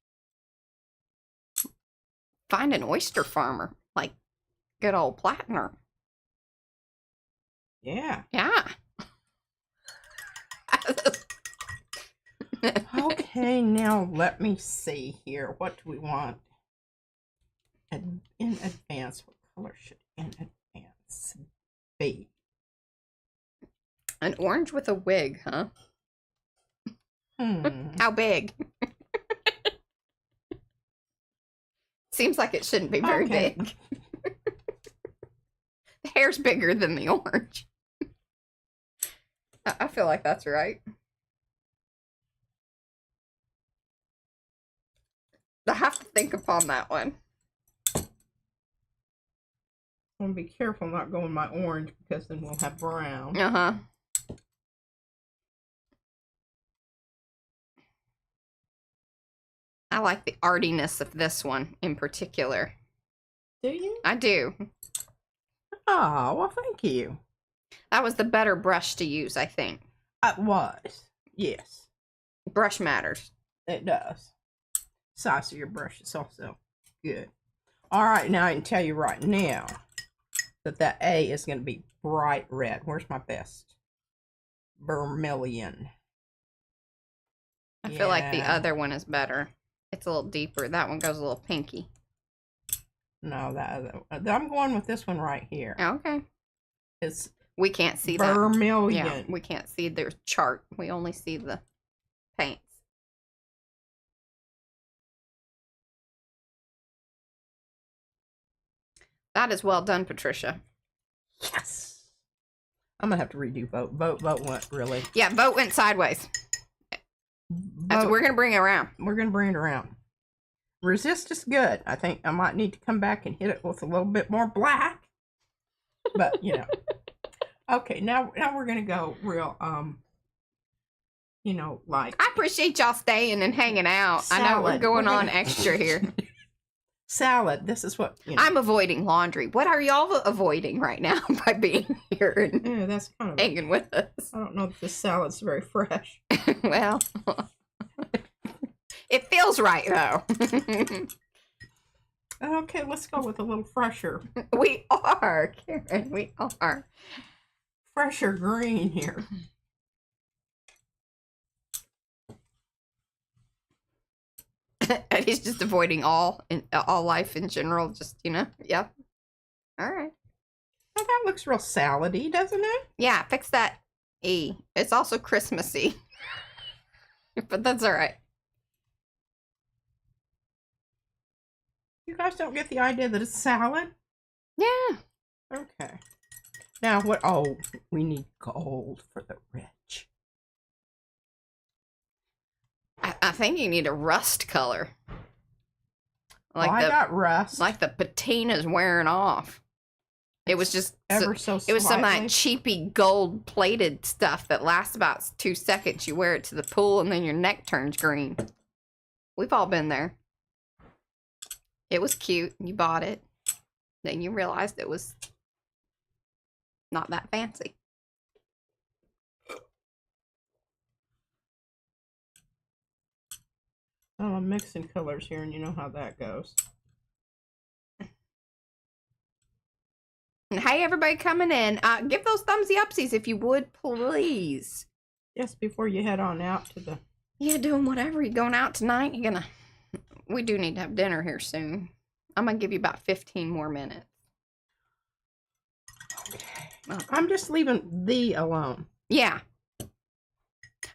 Find an oyster farmer, like good old Plattner. Yeah. Yeah. Okay, now let me see here. What do we want? In advance, what color should in advance be? An orange with a wig, huh? How big? Seems like it shouldn't be very big. The hair's bigger than the orange. I feel like that's right. I have to think upon that one. I'm gonna be careful not going my orange because then we'll have brown. Uh-huh. I like the artiness of this one in particular. Do you? I do. Oh, well, thank you. That was the better brush to use, I think. It was. Yes. Brush matters. It does. Size of your brush is also good. All right, now I can tell you right now that A is going to be bright red. Where's my best? Vermilion. I feel like the other one is better. It's a little deeper. That one goes a little pinky. No, I'm going with this one right here. Okay. It's we can't see that. Vermilion. Yeah, we can't see their chart. We only see the paints. That is well done, Patricia. Yes. I'm gonna have to redo vote. Vote went really. Yeah, vote went sideways. We're gonna bring it around. We're gonna bring it around. Resist is good. I think I might need to come back and hit it with a little bit more black. But okay, now we're gonna go real like I appreciate y'all staying and hanging out. Salad. I know we're going on extra here. Salad. This is what I'm avoiding laundry. What are y'all avoiding right now by being here and yeah, that's kind of hanging with us? I don't know if this salad's very fresh. Well, it feels right though. Okay, let's go with a little fresher. We are, Karen. We are. Fresher green here. And he's just avoiding all life in general. Just, yeah. All right. Oh, that looks real salady, doesn't it? Yeah, fix that E. It's also Christmassy. But that's all right. You guys don't get the idea that it's salad? Yeah. Okay. Now what? Oh, we need gold for the rich. I think you need a rust color. I got rust. Like the patina's wearing off. It was just ever so slightly. It was some of that cheapy gold plated stuff that lasts about 2 seconds. You wear it to the pool and then your neck turns green. We've all been there. It was cute. You bought it. Then you realized it was not that fancy. Oh, I'm mixing colors here, and you know how that goes. And hey, everybody coming in. Give those thumbsy upsies if you would, please. Yes, before you head on out to the... Yeah, doing whatever. You going out tonight? We do need to have dinner here soon. I'm going to give you about 15 more minutes. Okay. I'm just leaving the alone. Yeah.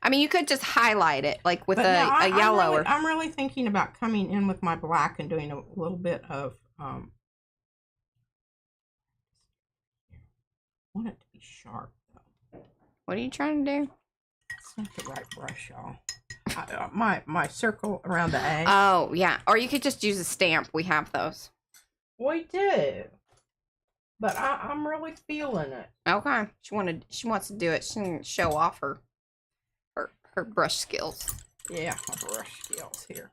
I mean, you could just highlight it, like with a yellow. I'm really thinking about coming in with my black and doing a little bit of... I want it to be sharp, though. What are you trying to do? It's not the right brush, y'all. My circle around the A. Oh, yeah. Or you could just use a stamp. We have those. We do. But I'm really feeling it. Okay. She wants to do it. She can show off her brush skills. Yeah, my brush skills here.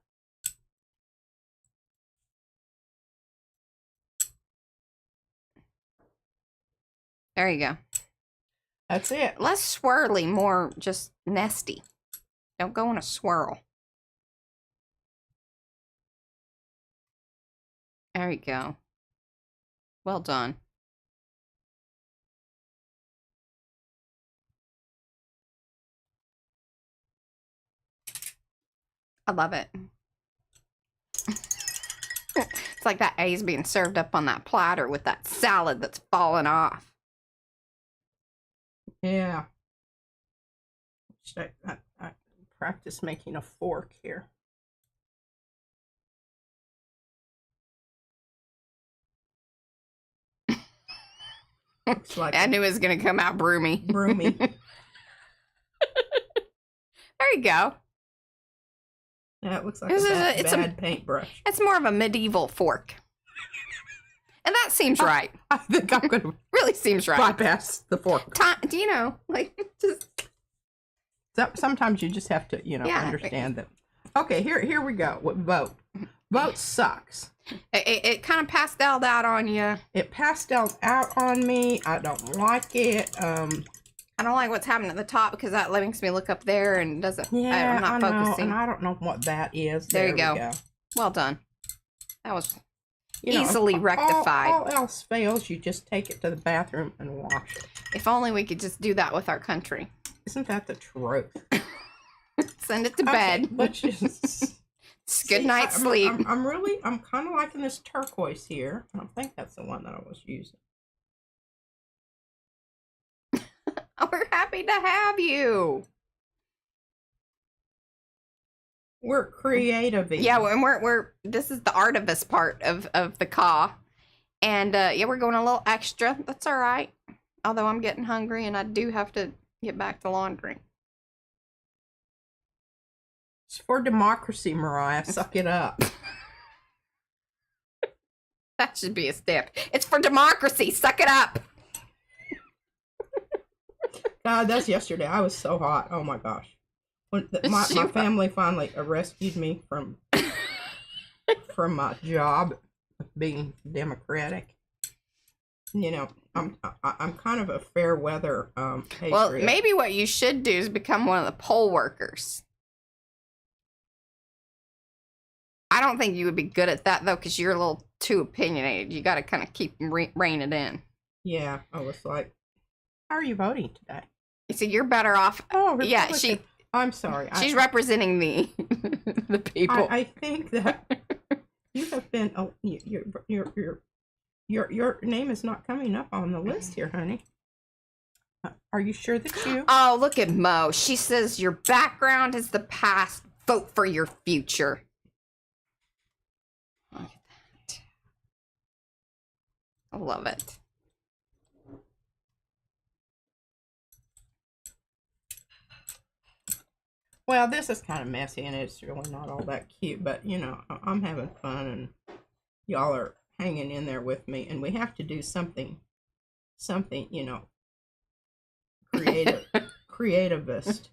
There you go. That's it. Less swirly, more just nesty. Don't go in a swirl. There you go. Well done. I love it. It's like that A's being served up on that platter with that salad that's falling off. Yeah. I practice making a fork here. Looks like I knew it was going to come out broomy. Broomy. There you go. Yeah, it looks like a bad paintbrush. It's more of a medieval fork. And that seems right. I think I'm going to really seems right. bypass the fork. Do you know, like, just... Sometimes you just have to, understand that. Okay, here we go. Vote. Vote sucks. It kind of pasteled out on you. It pasteled out on me. I don't like it. I don't like what's happening at the top because that makes me look up there and doesn't. Yeah, I'm not focusing. And I don't know what that is. There you go. We go. Well done. That was easily rectified. All else fails, you just take it to the bathroom and wash it. If only we could just do that with our country. Isn't that the truth? Send it to bed. Let's just... Good night's sleep. I'm kind of liking this turquoise here. I don't think that's the one that I was using. We're happy to have you. We're creative. Yeah, and we're this is the artivist part of the caw. And yeah, we're going a little extra. That's all right. Although I'm getting hungry and I do have to get back to laundry. It's for democracy, Mariah. Suck it up. That should be a step. It's for democracy. Suck it up. God, that's yesterday. I was so hot. Oh my gosh. When my family finally rescued me from my job of being Democratic. I'm kind of a fair weather patriot. Well, maybe what you should do is become one of the poll workers. I don't think you would be good at that though, because you're a little too opinionated. You got to kind of keep rein it in. Yeah, I was like, "How are you voting today?" You see, you're better off. Oh, yeah. Republican. I'm sorry. She's representing the the people. I think that you have been. Oh, your name is not coming up on the list here, honey. Are you sure that you? Oh, look at Mo. She says your background is the past. Vote for your future. Look at that. I love it. Well, this is kind of messy and it's really not all that cute, but you know, I'm having fun and y'all are hanging in there with me, and we have to do something, you know, creativist.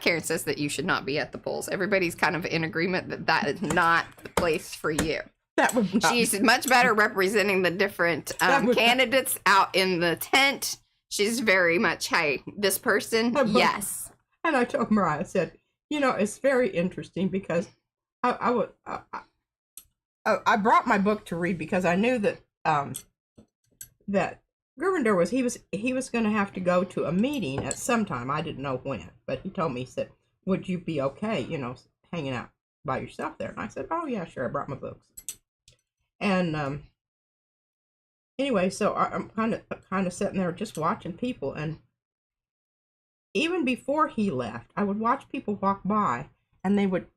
Karen says that you should not be at the polls. Everybody's kind of in agreement that that is not the place for you. That would not. She's much better representing the different candidates out in the tent. She's very much, hey, this person, yes. And I told Mariah, I said, you know, it's very interesting because I brought my book to read because I knew that that Gurvinder was going to have to go to a meeting at some time. I didn't know when, but he told me, he said, would you be okay, you know, hanging out by yourself there? And I said, oh yeah, sure. I brought my books. And anyway, so I'm kind of sitting there just watching people, and even before he left, I would watch people walk by, and they would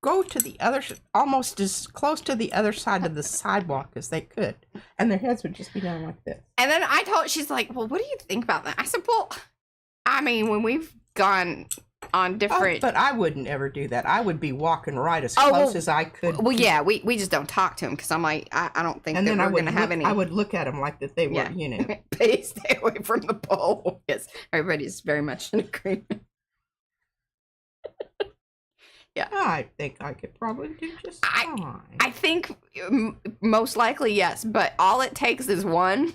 go to the other, almost as close to the other side of the sidewalk as they could, and their heads would just be down like this. And then I told, she's like, well, what do you think about that? I said, well, I mean, when we've gone on different... but I wouldn't ever do that. I would be walking right as close as I could. Well, yeah, we just don't talk to him because I'm like, I don't think that we're going to have any... I would look at them like that they were, you know. Please stay away from the pole. Yes, everybody's very much in agreement. Yeah. I think I could probably do just fine. I think most likely, yes, but all it takes is one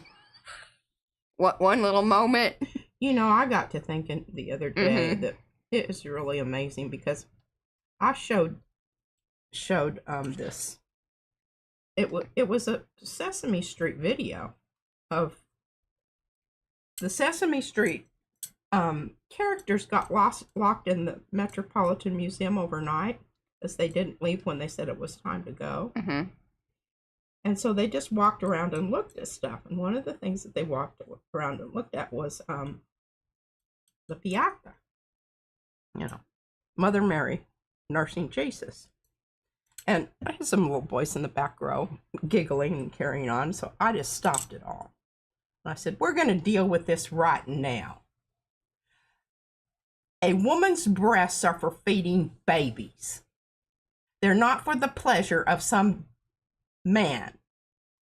little moment. You know, I got to thinking the other day that it is really amazing because I showed this. It was a Sesame Street video of the Sesame Street characters got locked in the Metropolitan Museum overnight as they didn't leave when they said it was time to go. And so they just walked around and looked at stuff. And one of the things that they walked around and looked at was the Piata. You know, Mother Mary nursing Jesus. And I had some little boys in the back row giggling and carrying on. So I just stopped it all. And I said, we're going to deal with this right now. A woman's breasts are for feeding babies. They're not for the pleasure of some man.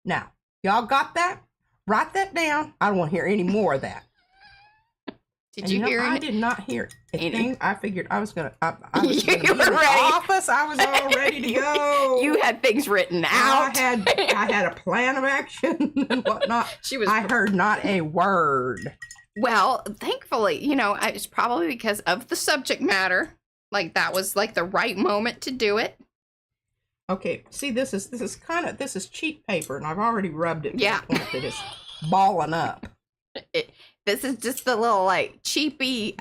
Now, y'all got that? Write that down. I don't want to hear any more of that. Did you hear? I did not hear anything. I figured I was gonna. I was You gonna be were in the ready. office. I was all ready to go. You had things written out. I had a plan of action and whatnot. I heard not a word. Well, thankfully, you know, it's probably because of the subject matter. Like that was like the right moment to do it. Okay, see, this is cheap paper, and I've already rubbed it to Yeah. the point that it's balling up. This is just the little like cheapy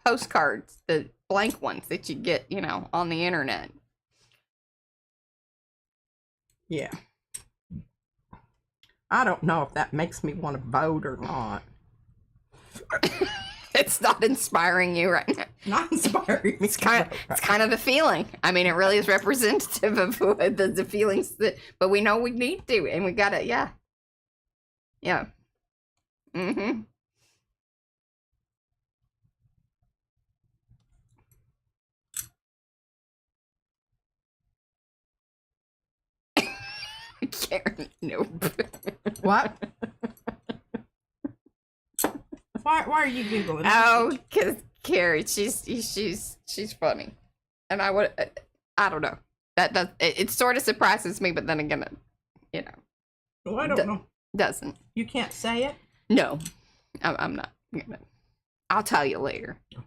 postcards, the blank ones that you get, you know, on the internet. Yeah. I don't know if that makes me want to vote or not. It's not inspiring you right now. Not inspiring me. It's kind of the feeling. I mean, it really is representative of the feelings that, but we know we need to, and we gotta, yeah. Mm-hmm. Karen, nope. What? Why are you giggling? Oh, because Karen, she's funny, and I don't know. That does it sort of surprises me, but then again, you know. Well, I don't know. Doesn't. You can't say it? No, I'm not gonna. I'll tell you later. All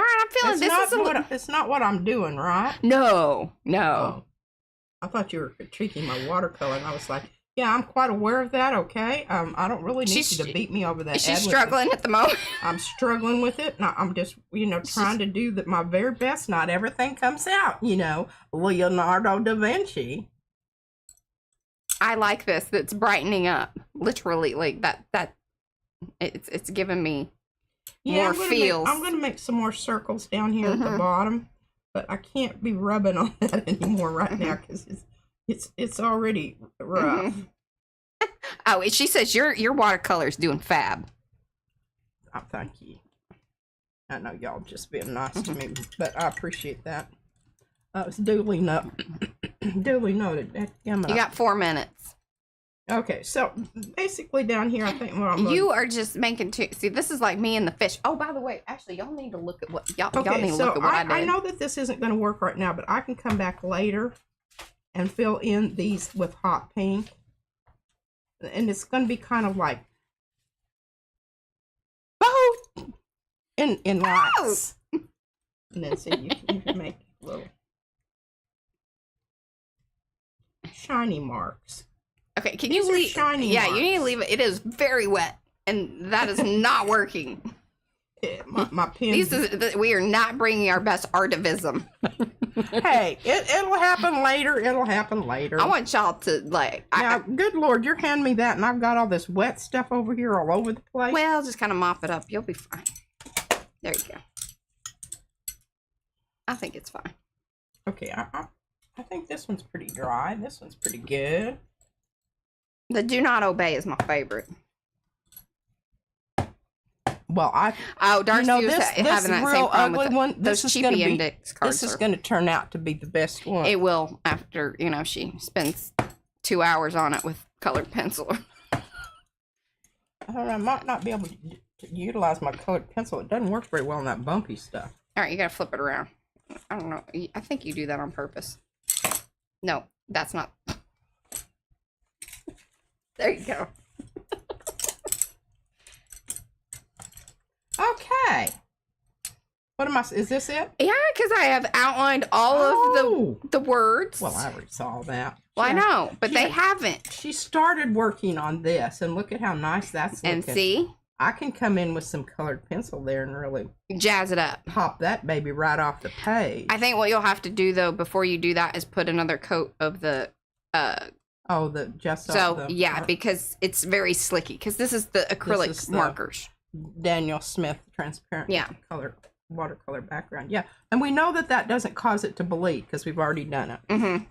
right, I'm feeling It's not what I'm doing, right? No. Oh. I thought you were critiquing my watercolor, and I was like, Yeah, I'm quite aware of that, okay? I don't really need you to beat me over that. Is she struggling at the moment? I'm struggling with it. I'm just, trying to do my very best. Not everything comes out, Leonardo da Vinci. I like this. It's brightening up. Literally, like that it's giving me more feels. I'm going to make some more circles down here at the bottom, but I can't be rubbing on that anymore right now because it's already rough. Oh, she says your watercolor's doing fab. Oh, thank you. I know y'all just being nice to me, but I appreciate that. It's duly noted. You got 4 minutes. Okay, so basically down here, I think you are just making two. See, this is like me and the fish. Oh, by the way, actually, y'all need to look at what y'all need to look at what I did. I know that this isn't going to work right now, but I can come back later and fill in these with hot pink, and it's going to be kind of like in lights, and then see you can make little shiny marks. Okay, can you leave? Shiny yeah, marks. you need to leave it. It is very wet, and that is not working. My pen. We are not bringing our best artivism. Hey, it'll happen later. It'll happen later. I want y'all to Now, good Lord, you're handing me that, and I've got all this wet stuff over here all over the place. Well, just kind of mop it up. You'll be fine. There you go. I think it's fine. Okay, I think this one's pretty dry. This one's pretty good. The Do Not Obey is my favorite. Well, Darcy was having that same problem with one. Those cheapy index cards. This is going to turn out to be the best one. It will after, she spends 2 hours on it with colored pencil. I don't know. I might not be able to utilize my colored pencil. It doesn't work very well on that bumpy stuff. All right, you got to flip it around. I don't know. I think you do that on purpose. No, that's not. There you go. Okay. What am I? Is this it? Yeah, because I have outlined all of the words. Well, I already saw that. Well, I know, but they haven't. She started working on this, and look at how nice that's looking. And see? I can come in with some colored pencil there and really jazz it up. Pop that baby right off the page. I think what you'll have to do, though, before you do that is put another coat of the... because it's very slicky. Because this is the acrylic markers. Daniel Smith transparent watercolor background. Yeah, and we know that doesn't cause it to bleed because we've already done it. Mm-hmm.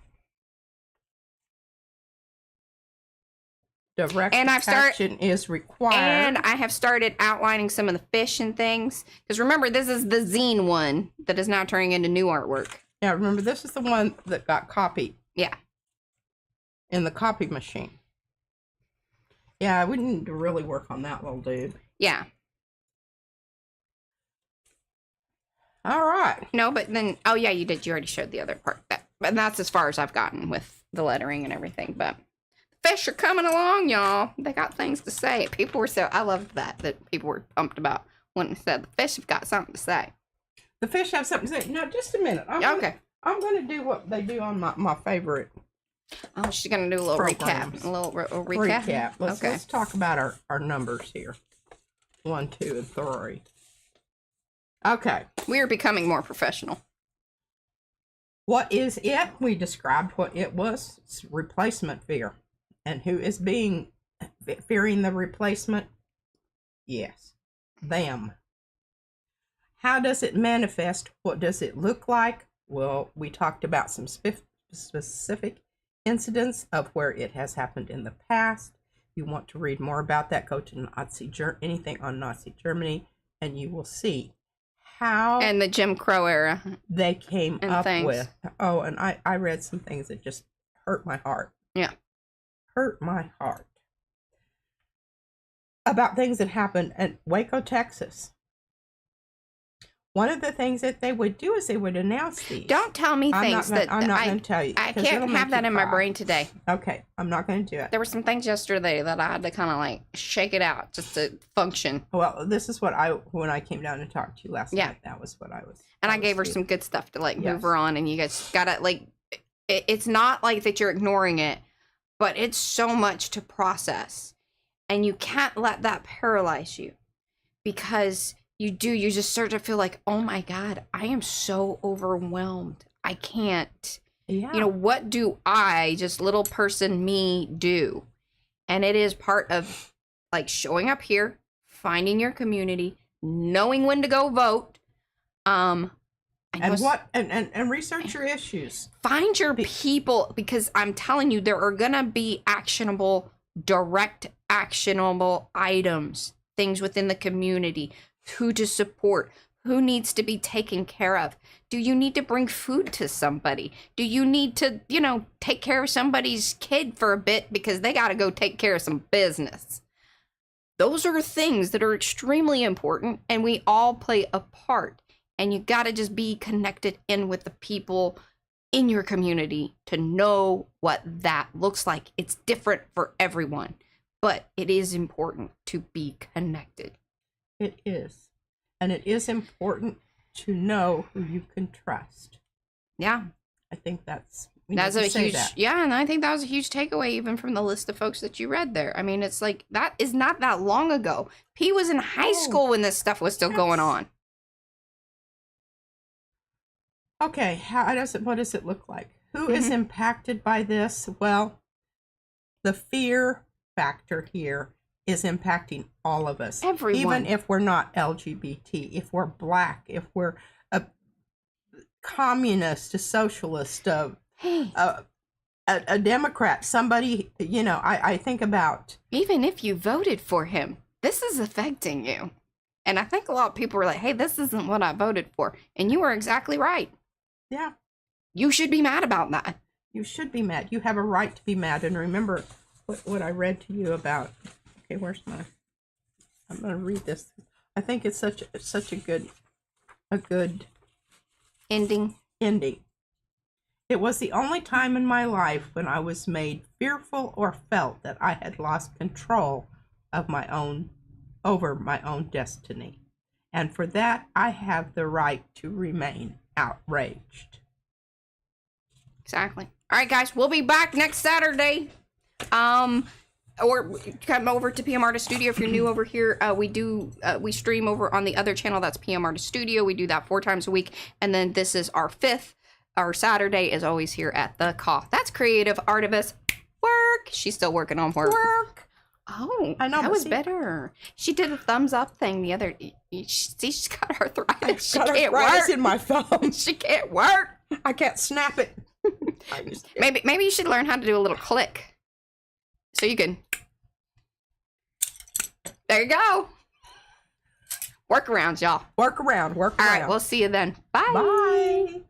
Direct action is required. And I have started outlining some of the fish and things. Because remember, this is the zine one that is now turning into new artwork. Yeah, remember, this is the one that got copied. Yeah. In the copy machine. Yeah, we need to really work on that little dude. Yeah. All right. No, but then, oh yeah, you did. You already showed the other part. And that's as far as I've gotten with the lettering and everything. But the fish are coming along, y'all. They got things to say. People were I loved that people were pumped about when it said the fish have got something to say. The fish have something to say. Now, just a minute. I'm going to do what they do on my favorite. Oh, she's going to do a little programs. recap. A little recap? Let's talk about our numbers here. 1, 2, and 3. Okay. We are becoming more professional. What is it? We described what it was. It's replacement fear. And who is fearing the replacement? Yes. Them. How does it manifest? What does it look like? Well, we talked about some specific incidents of where it has happened in the past. If you want to read more about that, go to anything on Nazi Germany, and you will see how and the Jim Crow era they came up with. Oh, and I read some things that just hurt my heart. Yeah, hurt my heart about things that happened at Waco, Texas. One of the things that they would do is they would announce these. Don't tell me things that I'm not going to tell you. I can't have that in my brain today. Okay, I'm not going to do it. There were some things yesterday that I had to kind of shake it out just to function. Well, this is what when I came down and talked to you last night, that was what I was. And I gave her some good stuff to move her on, and you guys got to it's not like that you're ignoring it, but it's so much to process. And you can't let that paralyze you, because you just start to feel like, oh my God, I am so overwhelmed. I can't, Yeah. what do I, just little person me, do? And it is part of like showing up here, finding your community, knowing when to go vote. And research your issues. Find your people, because I'm telling you, there are gonna be direct actionable items, things within the community, who to support, who needs to be taken care of. Do you need to bring food to somebody? Do you need to, take care of somebody's kid for a bit because they got to go take care of some business? Those are things that are extremely important, and we all play a part. And you got to just be connected in with the people in your community to know what that looks like. It's different for everyone, but it is important to be connected. It is. And it is important to know who you can trust. Yeah. I think that's a huge, yeah, and I think that was a huge takeaway even from the list of folks that you read there. I mean, it's like, that is not that long ago. P was in high school when this stuff was still going on. Okay, what does it look like? Who is impacted by this? Well, the fear factor here is impacting all of us. Everyone. Even if we're not LGBT, if we're Black, if we're a communist, a socialist, a Democrat, somebody, I think about. Even if you voted for him, this is affecting you. And I think a lot of people are like, hey, this isn't what I voted for. And you are exactly right. Yeah. You should be mad about that. You should be mad. You have a right to be mad. And remember what I read to you about. Okay, I'm going to read this. I think it's such a good ending. It was the only time in my life when I was made fearful or felt that I had lost control of over my own destiny. And for that, I have the right to remain outraged. Exactly. All right, guys, we'll be back next Saturday. Or come over to PM Artist Studio if you're new over here. We stream over on the other channel. That's PM Artist Studio. We do that 4 times a week. And then this is our 5th. Our Saturday is always here at the Cough. That's Creative Artivist Work. She's still working on work. Oh, I know. That was better. She did a thumbs up thing the other. See, she's got arthritis. She can't work in my thumb. She can't work. I can't snap it. Maybe you should learn how to do a little click, so you can. There you go. Workarounds, y'all. Work around. All right, we'll see you then. Bye. Bye.